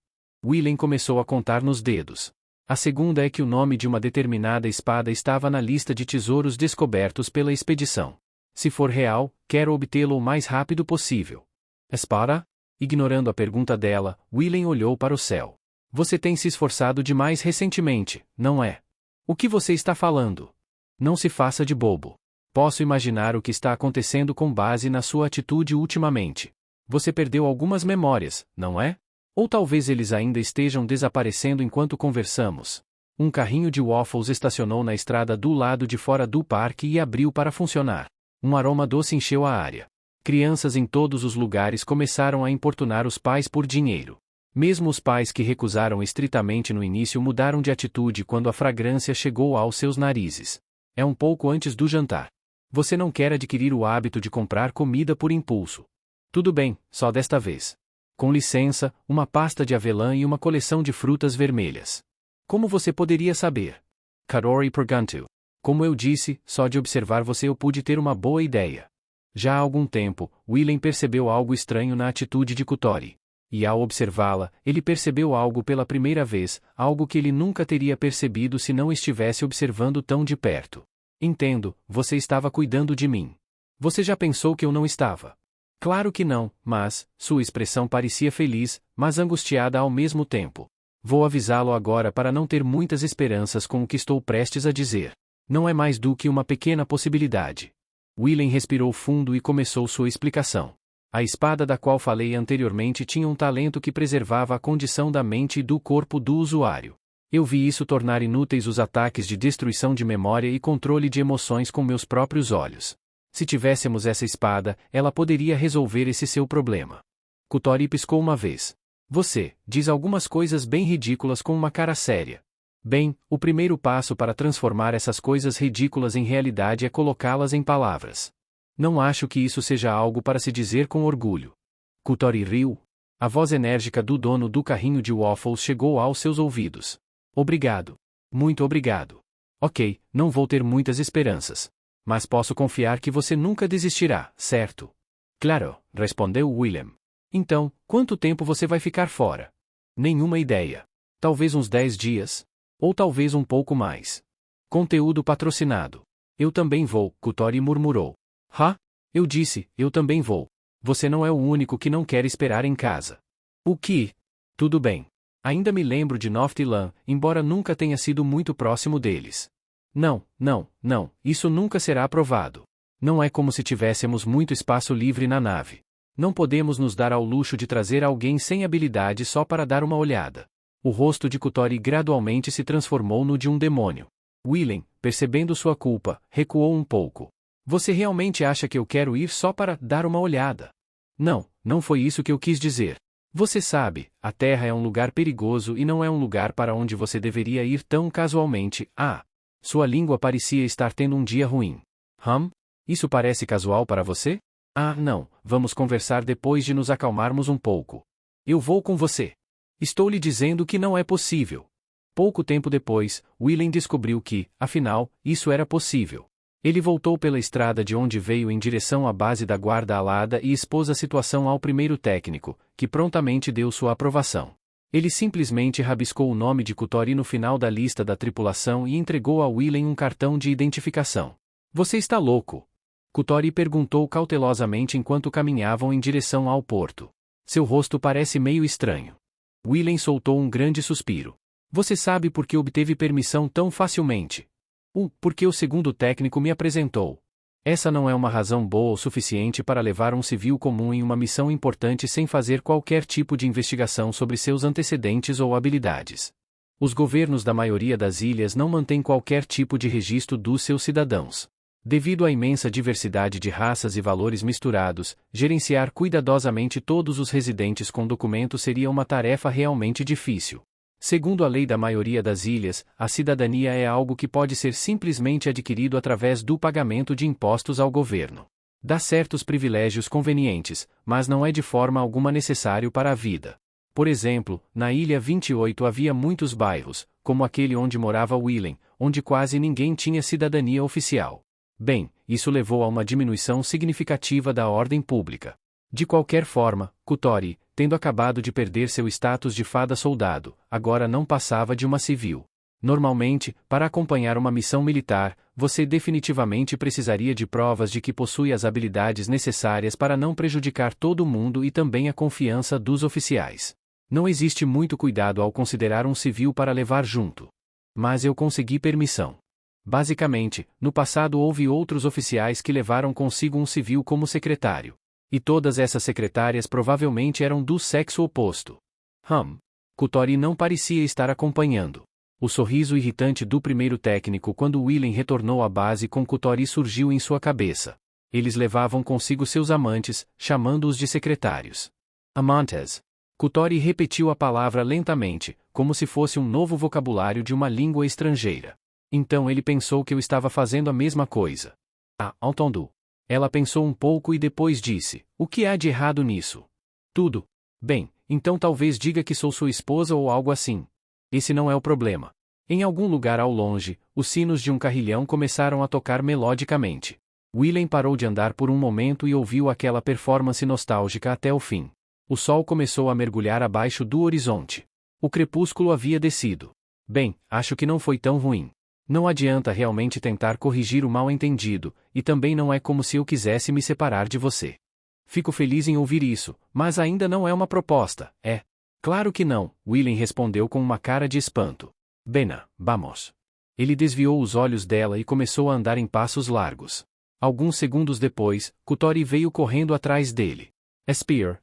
Willem começou a contar nos dedos. A segunda é que o nome de uma determinada espada estava na lista de tesouros descobertos pela expedição. Se for real, quero obtê-lo o mais rápido possível. Espada? Ignorando a pergunta dela, Willem olhou para o céu. Você tem se esforçado demais recentemente, não é? O que você está falando? Não se faça de bobo. Posso imaginar o que está acontecendo com base na sua atitude ultimamente. Você perdeu algumas memórias, não é? Ou talvez eles ainda estejam desaparecendo enquanto conversamos. Um carrinho de waffles estacionou na estrada do lado de fora do parque e abriu para funcionar. Um aroma doce encheu a área. Crianças em todos os lugares começaram a importunar os pais por dinheiro. Mesmo os pais que recusaram estritamente no início mudaram de atitude quando a fragrância chegou aos seus narizes. É um pouco antes do jantar. Você não quer adquirir o hábito de comprar comida por impulso. Tudo bem, só desta vez. Com licença, uma pasta de avelã e uma coleção de frutas vermelhas. Como você poderia saber? Katori perguntou. Como eu disse, só de observar você eu pude ter uma boa ideia. Já há algum tempo, Willen percebeu algo estranho na atitude de Katori. E ao observá-la, ele percebeu algo pela primeira vez, algo que ele nunca teria percebido se não estivesse observando tão de perto. Entendo, você estava cuidando de mim. Você já pensou que eu não estava? Claro que não, mas, sua expressão parecia feliz, mas angustiada ao mesmo tempo. Vou avisá-lo agora para não ter muitas esperanças com o que estou prestes a dizer. Não é mais do que uma pequena possibilidade. Willen respirou fundo e começou sua explicação. A espada da qual falei anteriormente tinha um talento que preservava a condição da mente e do corpo do usuário. Eu vi isso tornar inúteis os ataques de destruição de memória e controle de emoções com meus próprios olhos. Se tivéssemos essa espada, ela poderia resolver esse seu problema. Katori piscou uma vez. Você diz algumas coisas bem ridículas com uma cara séria. Bem, o primeiro passo para transformar essas coisas ridículas em realidade é colocá-las em palavras. Não acho que isso seja algo para se dizer com orgulho. Katori riu. A voz enérgica do dono do carrinho de waffles chegou aos seus ouvidos. Obrigado. Muito obrigado. Ok, não vou ter muitas esperanças. Mas posso confiar que você nunca desistirá, certo? Claro, respondeu William. Então, quanto tempo você vai ficar fora? Nenhuma ideia. Talvez uns 10 dias. Ou talvez um pouco mais. Conteúdo patrocinado. Eu também vou, Katori murmurou. Eu disse, eu também vou. Você não é o único que não quer esperar em casa. O que? Tudo bem. Ainda me lembro de Noftilan, embora nunca tenha sido muito próximo deles. Não, isso nunca será aprovado. Não é como se tivéssemos muito espaço livre na nave. Não podemos nos dar ao luxo de trazer alguém sem habilidade só para dar uma olhada. O rosto de Katori gradualmente se transformou no de um demônio. Willen, percebendo sua culpa, recuou um pouco. Você realmente acha que eu quero ir só para dar uma olhada? Não foi isso que eu quis dizer. Você sabe, a Terra é um lugar perigoso e não é um lugar para onde você deveria ir tão casualmente. Sua língua parecia estar tendo um dia ruim. Isso parece casual para você? Não, vamos conversar depois de nos acalmarmos um pouco. Eu vou com você. Estou lhe dizendo que não é possível. Pouco tempo depois, Willen descobriu que, afinal, isso era possível. Ele voltou pela estrada de onde veio em direção à base da guarda alada e expôs a situação ao primeiro técnico, que prontamente deu sua aprovação. Ele simplesmente rabiscou o nome de Katori no final da lista da tripulação e entregou a Willen um cartão de identificação. Você está louco? Katori perguntou cautelosamente enquanto caminhavam em direção ao porto. Seu rosto parece meio estranho. Willen soltou um grande suspiro. Você sabe por que obteve permissão tão facilmente? Porque o segundo técnico me apresentou. Essa não é uma razão boa o suficiente para levar um civil comum em uma missão importante sem fazer qualquer tipo de investigação sobre seus antecedentes ou habilidades. Os governos da maioria das ilhas não mantêm qualquer tipo de registro dos seus cidadãos. Devido à imensa diversidade de raças e valores misturados, gerenciar cuidadosamente todos os residentes com documentos seria uma tarefa realmente difícil. Segundo a lei da maioria das ilhas, a cidadania é algo que pode ser simplesmente adquirido através do pagamento de impostos ao governo. Dá certos privilégios convenientes, mas não é de forma alguma necessário para a vida. Por exemplo, na Ilha 28 havia muitos bairros, como aquele onde morava Willen, onde quase ninguém tinha cidadania oficial. Bem, isso levou a uma diminuição significativa da ordem pública. De qualquer forma, Katori, tendo acabado de perder seu status de fada-soldado, agora não passava de uma civil. Normalmente, para acompanhar uma missão militar, você definitivamente precisaria de provas de que possui as habilidades necessárias para não prejudicar todo mundo e também a confiança dos oficiais. Não existe muito cuidado ao considerar um civil para levar junto. Mas eu consegui permissão. Basicamente, no passado houve outros oficiais que levaram consigo um civil como secretário. E todas essas secretárias provavelmente eram do sexo oposto. Katori não parecia estar acompanhando. O sorriso irritante do primeiro técnico quando Willen retornou à base com Katori surgiu em sua cabeça. Eles levavam consigo seus amantes, chamando-os de secretários. Amantes. Kutori repetiu a palavra lentamente, como se fosse um novo vocabulário de uma língua estrangeira. Então ele pensou que eu estava fazendo a mesma coisa. Ah, entendu. Ela pensou um pouco e depois disse: o que há de errado nisso? Tudo. Bem, então talvez diga que sou sua esposa ou algo assim. Esse não é o problema. Em algum lugar ao longe, os sinos de um carrilhão começaram a tocar melodicamente. Willem parou de andar por um momento e ouviu aquela performance nostálgica até o fim. O sol começou a mergulhar abaixo do horizonte. O crepúsculo havia descido. Bem, acho que não foi tão ruim. Não adianta realmente tentar corrigir o mal-entendido, e também não é como se eu quisesse me separar de você. Fico feliz em ouvir isso, mas ainda não é uma proposta, é? Claro que não, Willem respondeu com uma cara de espanto. Bena, vamos. Ele desviou os olhos dela e começou a andar em passos largos. Alguns segundos depois, Kutori veio correndo atrás dele. Spear.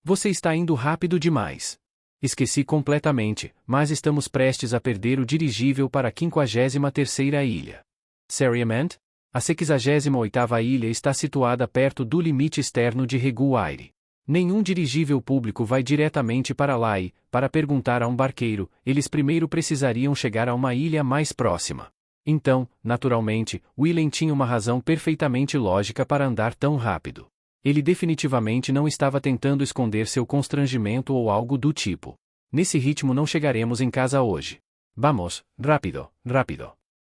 Você está indo rápido demais. Esqueci completamente, mas estamos prestes a perder o dirigível para a 53ª ilha. Seriamente? A 68ª ilha está situada perto do limite externo de Reguaire. Nenhum dirigível público vai diretamente para lá e, para perguntar a um barqueiro, eles primeiro precisariam chegar a uma ilha mais próxima. Então, naturalmente, Willem tinha uma razão perfeitamente lógica para andar tão rápido. Ele definitivamente não estava tentando esconder seu constrangimento ou algo do tipo. Nesse ritmo não chegaremos em casa hoje. Vamos, rápido.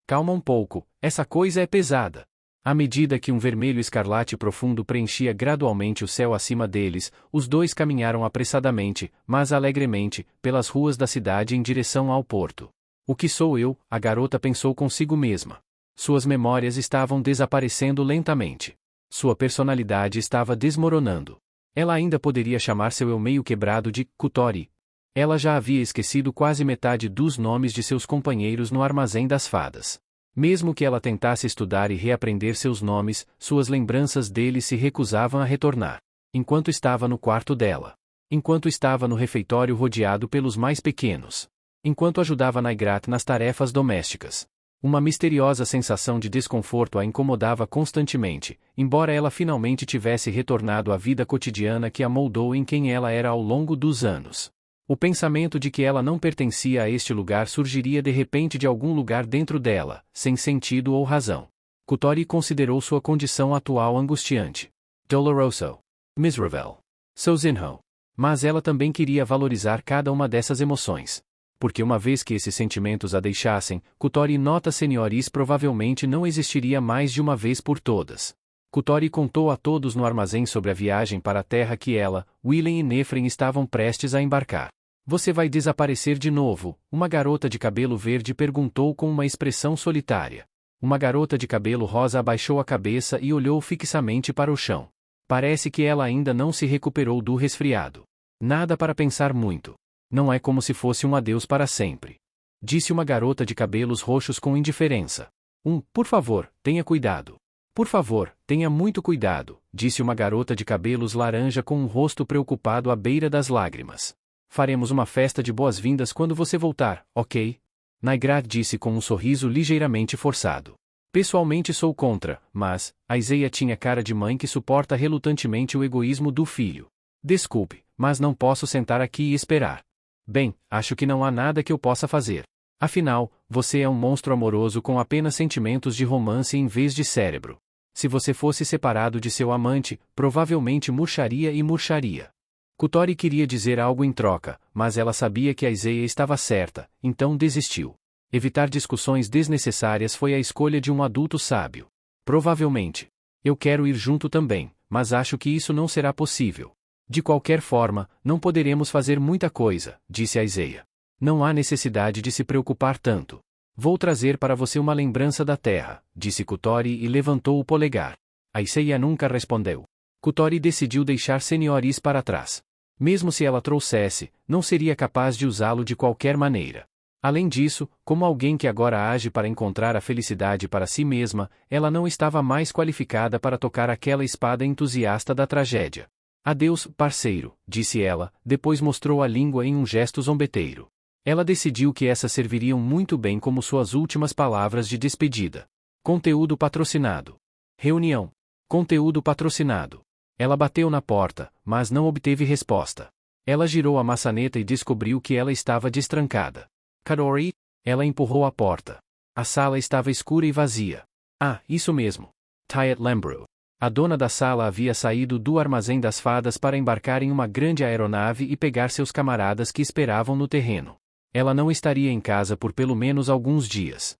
Calma um pouco, essa coisa é pesada. À medida que um vermelho escarlate profundo preenchia gradualmente o céu acima deles, os dois caminharam apressadamente, mas alegremente, pelas ruas da cidade em direção ao porto. O que sou eu? A garota pensou consigo mesma. Suas memórias estavam desaparecendo lentamente. Sua personalidade estava desmoronando. Ela ainda poderia chamar seu eu meio quebrado de Kutori. Ela já havia esquecido quase metade dos nomes de seus companheiros no armazém das fadas. Mesmo que ela tentasse estudar e reaprender seus nomes, suas lembranças deles se recusavam a retornar. Enquanto estava no quarto dela. Enquanto estava no refeitório rodeado pelos mais pequenos. Enquanto ajudava Naigrat nas tarefas domésticas. Uma misteriosa sensação de desconforto a incomodava constantemente, embora ela finalmente tivesse retornado à vida cotidiana que a moldou em quem ela era ao longo dos anos. O pensamento de que ela não pertencia a este lugar surgiria de repente de algum lugar dentro dela, sem sentido ou razão. Kutori considerou sua condição atual angustiante. Doloroso. Miserable. Sozinho. Mas ela também queria valorizar cada uma dessas emoções. Porque uma vez que esses sentimentos a deixassem, Kutori nota senhoris provavelmente não existiria mais de uma vez por todas. Kutori contou a todos no armazém sobre a viagem para a terra que ela, Willem e Nefren estavam prestes a embarcar. Você vai desaparecer de novo? Uma garota de cabelo verde perguntou com uma expressão solitária. Uma garota de cabelo rosa abaixou a cabeça e olhou fixamente para o chão. Parece que ela ainda não se recuperou do resfriado. Nada para pensar muito. Não é como se fosse um adeus para sempre. Disse uma garota de cabelos roxos com indiferença. Por favor, tenha cuidado. Por favor, tenha muito cuidado, disse uma garota de cabelos laranja com um rosto preocupado à beira das lágrimas. Faremos uma festa de boas-vindas quando você voltar, ok? Naigrat disse com um sorriso ligeiramente forçado. Pessoalmente sou contra, mas, Aizeia tinha cara de mãe que suporta relutantemente o egoísmo do filho. Desculpe, mas não posso sentar aqui e esperar. Bem, acho que não há nada que eu possa fazer. Afinal, você é um monstro amoroso com apenas sentimentos de romance em vez de cérebro. Se você fosse separado de seu amante, provavelmente murcharia. Kutori queria dizer algo em troca, mas ela sabia que Aizeia estava certa, então desistiu. Evitar discussões desnecessárias foi a escolha de um adulto sábio. Provavelmente. Eu quero ir junto também, mas acho que isso não será possível. De qualquer forma, não poderemos fazer muita coisa, disse Aizeia. Não há necessidade de se preocupar tanto. Vou trazer para você uma lembrança da terra, disse Kutori e levantou o polegar. Aizeia nunca respondeu. Kutori decidiu deixar senhoris para trás. Mesmo se ela trouxesse, não seria capaz de usá-lo de qualquer maneira. Além disso, como alguém que agora age para encontrar a felicidade para si mesma, ela não estava mais qualificada para tocar aquela espada entusiasta da tragédia. Adeus, parceiro, disse ela, depois mostrou a língua em um gesto zombeteiro. Ela decidiu que essas serviriam muito bem como suas últimas palavras de despedida. Conteúdo patrocinado. Reunião. Conteúdo patrocinado. Ela bateu na porta, mas não obteve resposta. Ela girou a maçaneta e descobriu que ela estava destrancada. Katori? Ela empurrou a porta. A sala estava escura e vazia. Ah, isso mesmo. Tyet lembrou. A dona da sala havia saído do armazém das fadas para embarcar em uma grande aeronave e pegar seus camaradas que esperavam no terreno. Ela não estaria em casa por pelo menos alguns dias.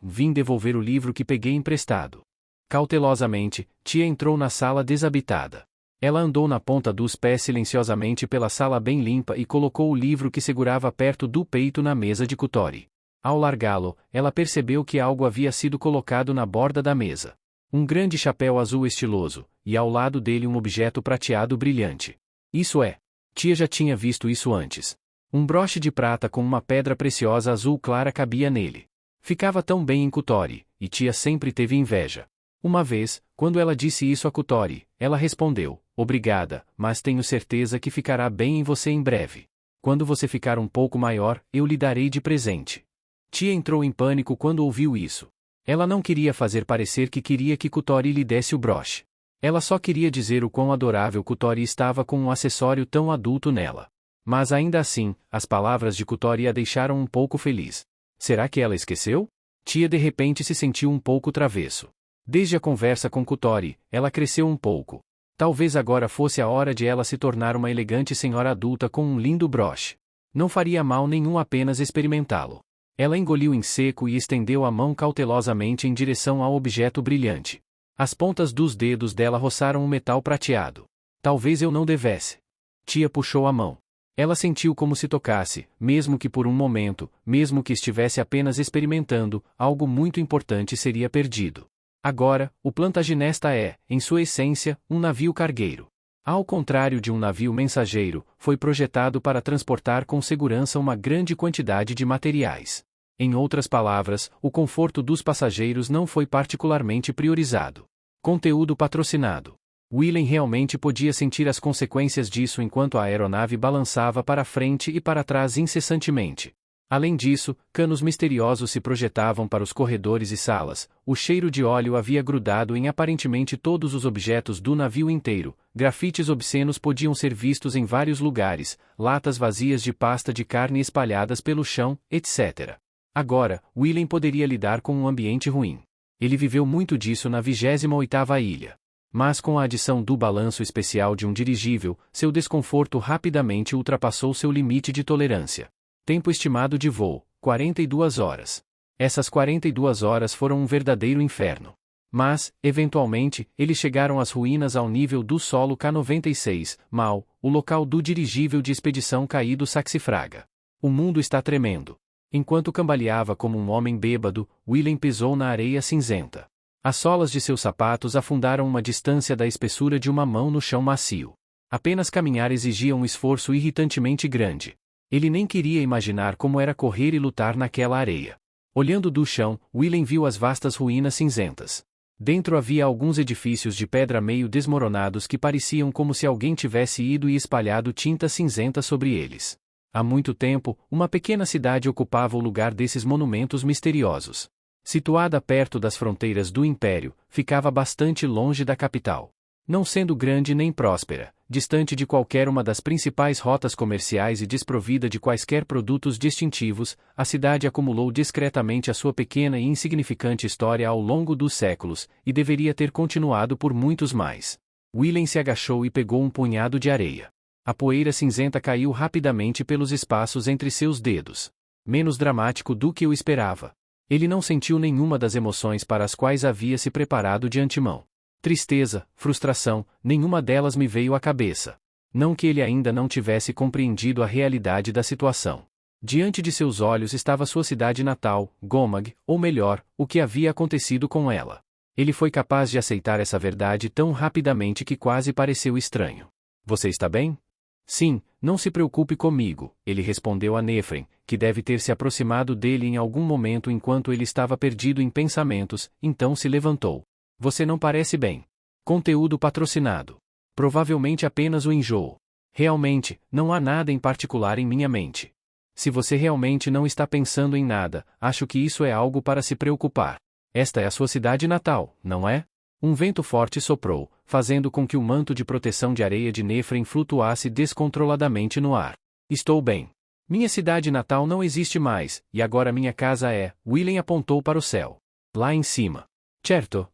Vim devolver o livro que peguei emprestado. Cautelosamente, Tia entrou na sala desabitada. Ela andou na ponta dos pés silenciosamente pela sala bem limpa e colocou o livro que segurava perto do peito na mesa de Kotori. Ao largá-lo, ela percebeu que algo havia sido colocado na borda da mesa. Um grande chapéu azul estiloso, e ao lado dele um objeto prateado brilhante. Isso é. Tia já tinha visto isso antes. Um broche de prata com uma pedra preciosa azul clara cabia nele. Ficava tão bem em Kotori, e Tia sempre teve inveja. Uma vez, quando ela disse isso a Kotori, ela respondeu: obrigada, mas tenho certeza que ficará bem em você em breve. Quando você ficar um pouco maior, eu lhe darei de presente. Tia entrou em pânico quando ouviu isso. Ela não queria fazer parecer que queria que Kotori lhe desse o broche. Ela só queria dizer o quão adorável Kotori estava com um acessório tão adulto nela. Mas ainda assim, as palavras de Kotori a deixaram um pouco feliz. Será que ela esqueceu? Tia de repente se sentiu um pouco travesso. Desde a conversa com Kotori, ela cresceu um pouco. Talvez agora fosse a hora de ela se tornar uma elegante senhora adulta com um lindo broche. Não faria mal nenhum apenas experimentá-lo. Ela engoliu em seco e estendeu a mão cautelosamente em direção ao objeto brilhante. As pontas dos dedos dela roçaram o metal prateado. Talvez eu não devesse. Tia puxou a mão. Ela sentiu como se tocasse, mesmo que por um momento, mesmo que estivesse apenas experimentando, algo muito importante seria perdido. Agora, o Plantagenesta é, em sua essência, um navio cargueiro. Ao contrário de um navio mensageiro, foi projetado para transportar com segurança uma grande quantidade de materiais. Em outras palavras, o conforto dos passageiros não foi particularmente priorizado. Conteúdo patrocinado. Willen realmente podia sentir as consequências disso enquanto a aeronave balançava para frente e para trás incessantemente. Além disso, canos misteriosos se projetavam para os corredores e salas, o cheiro de óleo havia grudado em aparentemente todos os objetos do navio inteiro, grafites obscenos podiam ser vistos em vários lugares, latas vazias de pasta de carne espalhadas pelo chão, etc. Agora, Willen poderia lidar com um ambiente ruim. Ele viveu muito disso na 28ª ilha. Mas com a adição do balanço especial de um dirigível, seu desconforto rapidamente ultrapassou seu limite de tolerância. Tempo estimado de voo, 42 horas. Essas 42 horas foram um verdadeiro inferno. Mas, eventualmente, eles chegaram às ruínas ao nível do solo K-96, Mal, o local do dirigível de expedição caído Saxifraga. O mundo está tremendo. Enquanto cambaleava como um homem bêbado, Willen pisou na areia cinzenta. As solas de seus sapatos afundaram uma distância da espessura de uma mão no chão macio. Apenas caminhar exigia um esforço irritantemente grande. Ele nem queria imaginar como era correr e lutar naquela areia. Olhando do chão, Willen viu as vastas ruínas cinzentas. Dentro havia alguns edifícios de pedra meio desmoronados que pareciam como se alguém tivesse ido e espalhado tinta cinzenta sobre eles. Há muito tempo, uma pequena cidade ocupava o lugar desses monumentos misteriosos. Situada perto das fronteiras do Império, ficava bastante longe da capital. Não sendo grande nem próspera, distante de qualquer uma das principais rotas comerciais e desprovida de quaisquer produtos distintivos, a cidade acumulou discretamente a sua pequena e insignificante história ao longo dos séculos, e deveria ter continuado por muitos mais. Willen se agachou e pegou um punhado de areia. A poeira cinzenta caiu rapidamente pelos espaços entre seus dedos. Menos dramático do que eu esperava. Ele não sentiu nenhuma das emoções para as quais havia se preparado de antemão. Tristeza, frustração, nenhuma delas me veio à cabeça. Não que ele ainda não tivesse compreendido a realidade da situação. Diante de seus olhos estava sua cidade natal, Gomag, ou melhor, o que havia acontecido com ela. Ele foi capaz de aceitar essa verdade tão rapidamente que quase pareceu estranho. Você está bem? Sim, não se preocupe comigo, ele respondeu a Nefren, que deve ter se aproximado dele em algum momento enquanto ele estava perdido em pensamentos, então se levantou. Você não parece bem. Conteúdo patrocinado. Provavelmente apenas o enjoo. Realmente, não há nada em particular em minha mente. Se você realmente não está pensando em nada, acho que isso é algo para se preocupar. Esta é a sua cidade natal, não é? Um vento forte soprou, fazendo com que o manto de proteção de areia de Nefren flutuasse descontroladamente no ar. Estou bem. Minha cidade natal não existe mais, e agora minha casa é. Willem apontou para o céu. Lá em cima. Certo.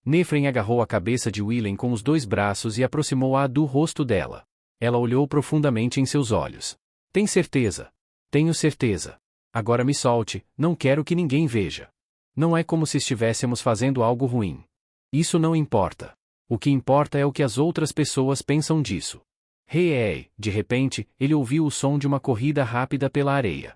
Nefren agarrou a cabeça de Willem com os 2 braços e aproximou-a do rosto dela. Ela olhou profundamente em seus olhos. Tem certeza? Tenho certeza. Agora me solte, não quero que ninguém veja. Não é como se estivéssemos fazendo algo ruim. Isso não importa. O que importa é o que as outras pessoas pensam disso. Hey, de repente, ele ouviu o som de uma corrida rápida pela areia.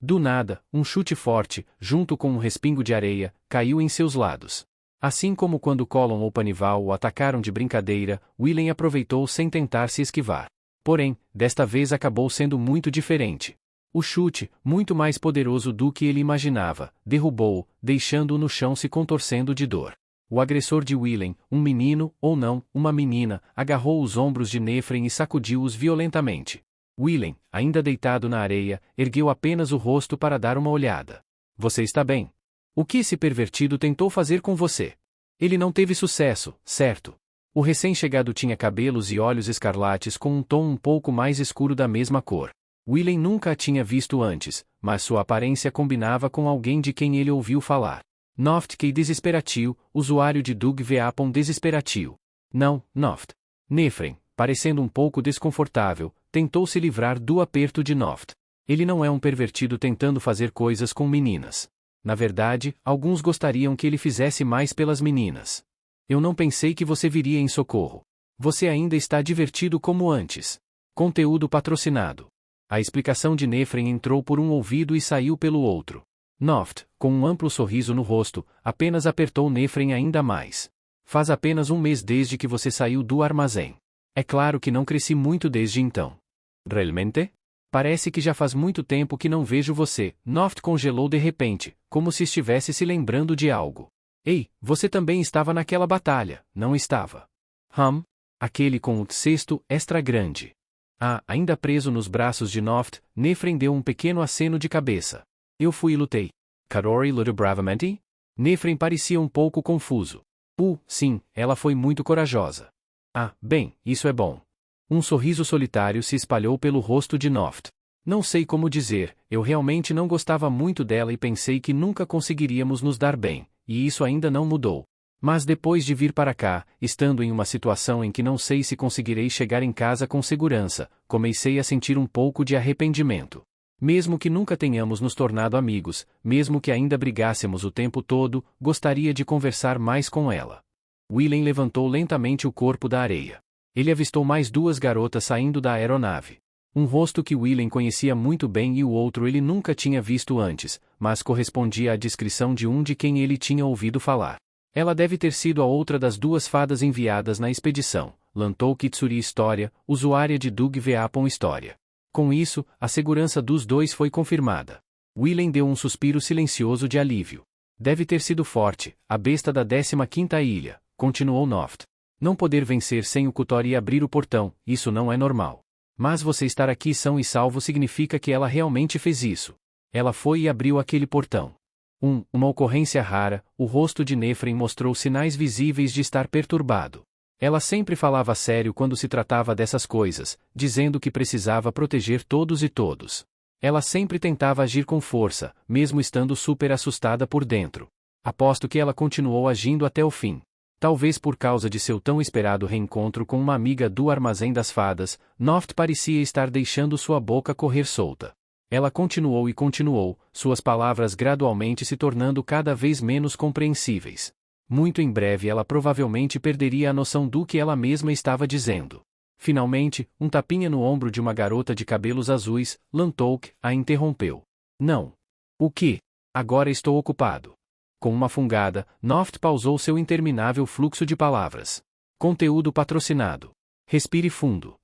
Do nada, um chute forte, junto com um respingo de areia, caiu em seus lados. Assim como quando Colin ou Panival o atacaram de brincadeira, Willem aproveitou sem tentar se esquivar. Porém, desta vez acabou sendo muito diferente. O chute, muito mais poderoso do que ele imaginava, derrubou-o, deixando-o no chão se contorcendo de dor. O agressor de Willem, um menino, ou não, uma menina, agarrou os ombros de Nefren e sacudiu-os violentamente. Willem, ainda deitado na areia, ergueu apenas o rosto para dar uma olhada. Você está bem? O que esse pervertido tentou fazer com você? Ele não teve sucesso, certo? O recém-chegado tinha cabelos e olhos escarlates com um tom um pouco mais escuro da mesma cor. Willem nunca a tinha visto antes, mas sua aparência combinava com alguém de quem ele ouviu falar. Noft que desesperatio, usuário de Dug Veapon desesperatio. Não, Noft. Nefren, parecendo um pouco desconfortável, tentou se livrar do aperto de Noft. Ele não é um pervertido tentando fazer coisas com meninas. Na verdade, alguns gostariam que ele fizesse mais pelas meninas. Eu não pensei que você viria em socorro. Você ainda está divertido como antes. Conteúdo patrocinado. A explicação de Nefren entrou por um ouvido e saiu pelo outro. Noft, com um amplo sorriso no rosto, apenas apertou Nefren ainda mais. Faz apenas um mês desde que você saiu do armazém. É claro que não cresci muito desde então. Realmente? Parece que já faz muito tempo que não vejo você. Noft congelou de repente, como se estivesse se lembrando de algo. Ei, você também estava naquela batalha, não estava? Aquele com o cesto extra grande. Ainda preso nos braços de Noft, Nefren deu um pequeno aceno de cabeça. Eu fui e lutei. Karori lutou bravamente? Nefren parecia um pouco confuso. Sim, ela foi muito corajosa. Bem, isso é bom. Um sorriso solitário se espalhou pelo rosto de Noft. Não sei como dizer, eu realmente não gostava muito dela e pensei que nunca conseguiríamos nos dar bem, e isso ainda não mudou. Mas depois de vir para cá, estando em uma situação em que não sei se conseguirei chegar em casa com segurança, comecei a sentir um pouco de arrependimento. Mesmo que nunca tenhamos nos tornado amigos, mesmo que ainda brigássemos o tempo todo, gostaria de conversar mais com ela. Willem levantou lentamente o corpo da areia. Ele avistou mais 2 garotas saindo da aeronave. Um rosto que Willem conhecia muito bem e o outro ele nunca tinha visto antes, mas correspondia à descrição de um de quem ele tinha ouvido falar. Ela deve ter sido a outra das 2 fadas enviadas na expedição, Lantou Kitsuri História, usuária de Dug Veapon História. Com isso, a segurança dos 2 foi confirmada. Willem deu um suspiro silencioso de alívio. Deve ter sido forte, a besta da 15ª ilha, continuou Noft. Não poder vencer sem o Kutori e abrir o portão, isso não é normal. Mas você estar aqui são e salvo significa que ela realmente fez isso. Ela foi e abriu aquele portão. Uma ocorrência rara, o rosto de Nefren mostrou sinais visíveis de estar perturbado. Ela sempre falava sério quando se tratava dessas coisas, dizendo que precisava proteger todos e todos. Ela sempre tentava agir com força, mesmo estando super assustada por dentro. Aposto que ela continuou agindo até o fim. Talvez por causa de seu tão esperado reencontro com uma amiga do Armazém das Fadas, Noft parecia estar deixando sua boca correr solta. Ela continuou e continuou, suas palavras gradualmente se tornando cada vez menos compreensíveis. Muito em breve ela provavelmente perderia a noção do que ela mesma estava dizendo. Finalmente, um tapinha no ombro de uma garota de cabelos azuis, Lantouk, a interrompeu. Não. O que? Agora estou ocupado. Com uma fungada, Noft pausou seu interminável fluxo de palavras. Conteúdo patrocinado. Respire fundo.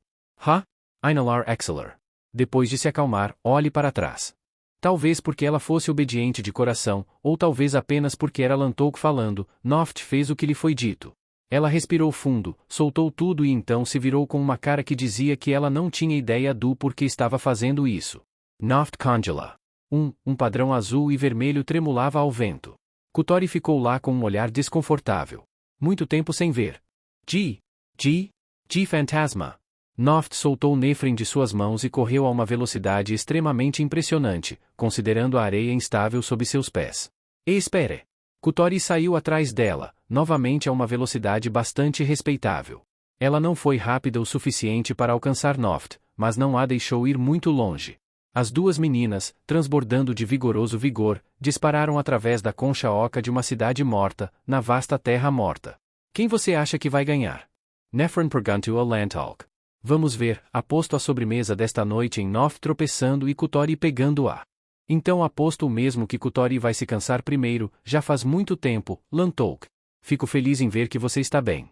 Einalar Exceler. Depois de se acalmar, olhe para trás. Talvez porque ela fosse obediente de coração, ou talvez apenas porque era Lantouk falando, Noft fez o que lhe foi dito. Ela respirou fundo, soltou tudo e então se virou com uma cara que dizia que ela não tinha ideia do porquê estava fazendo isso. Noft congela. Um padrão azul e vermelho tremulava ao vento. Kutori ficou lá com um olhar desconfortável. Muito tempo sem ver. G fantasma. Noft soltou Nefrin de suas mãos e correu a uma velocidade extremamente impressionante, considerando a areia instável sob seus pés. Espere. Kutori saiu atrás dela, novamente a uma velocidade bastante respeitável. Ela não foi rápida o suficiente para alcançar Noft, mas não a deixou ir muito longe. As duas meninas, transbordando de vigoroso vigor, dispararam através da concha oca de uma cidade morta, na vasta terra morta. Quem você acha que vai ganhar? Nefrin perguntou a Lantalk. Vamos ver, aposto a sobremesa desta noite em Noft tropeçando e Kutori pegando-a. Então aposto o mesmo que Kutori vai se cansar primeiro, já faz muito tempo, Lantalk. Fico feliz em ver que você está bem.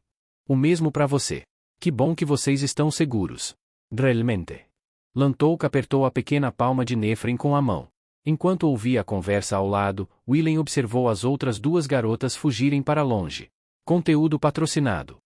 O mesmo para você. Que bom que vocês estão seguros. Realmente. Lantalk apertou a pequena palma de Nefrin com a mão. Enquanto ouvia a conversa ao lado, Willen observou as outras duas garotas fugirem para longe. Conteúdo patrocinado.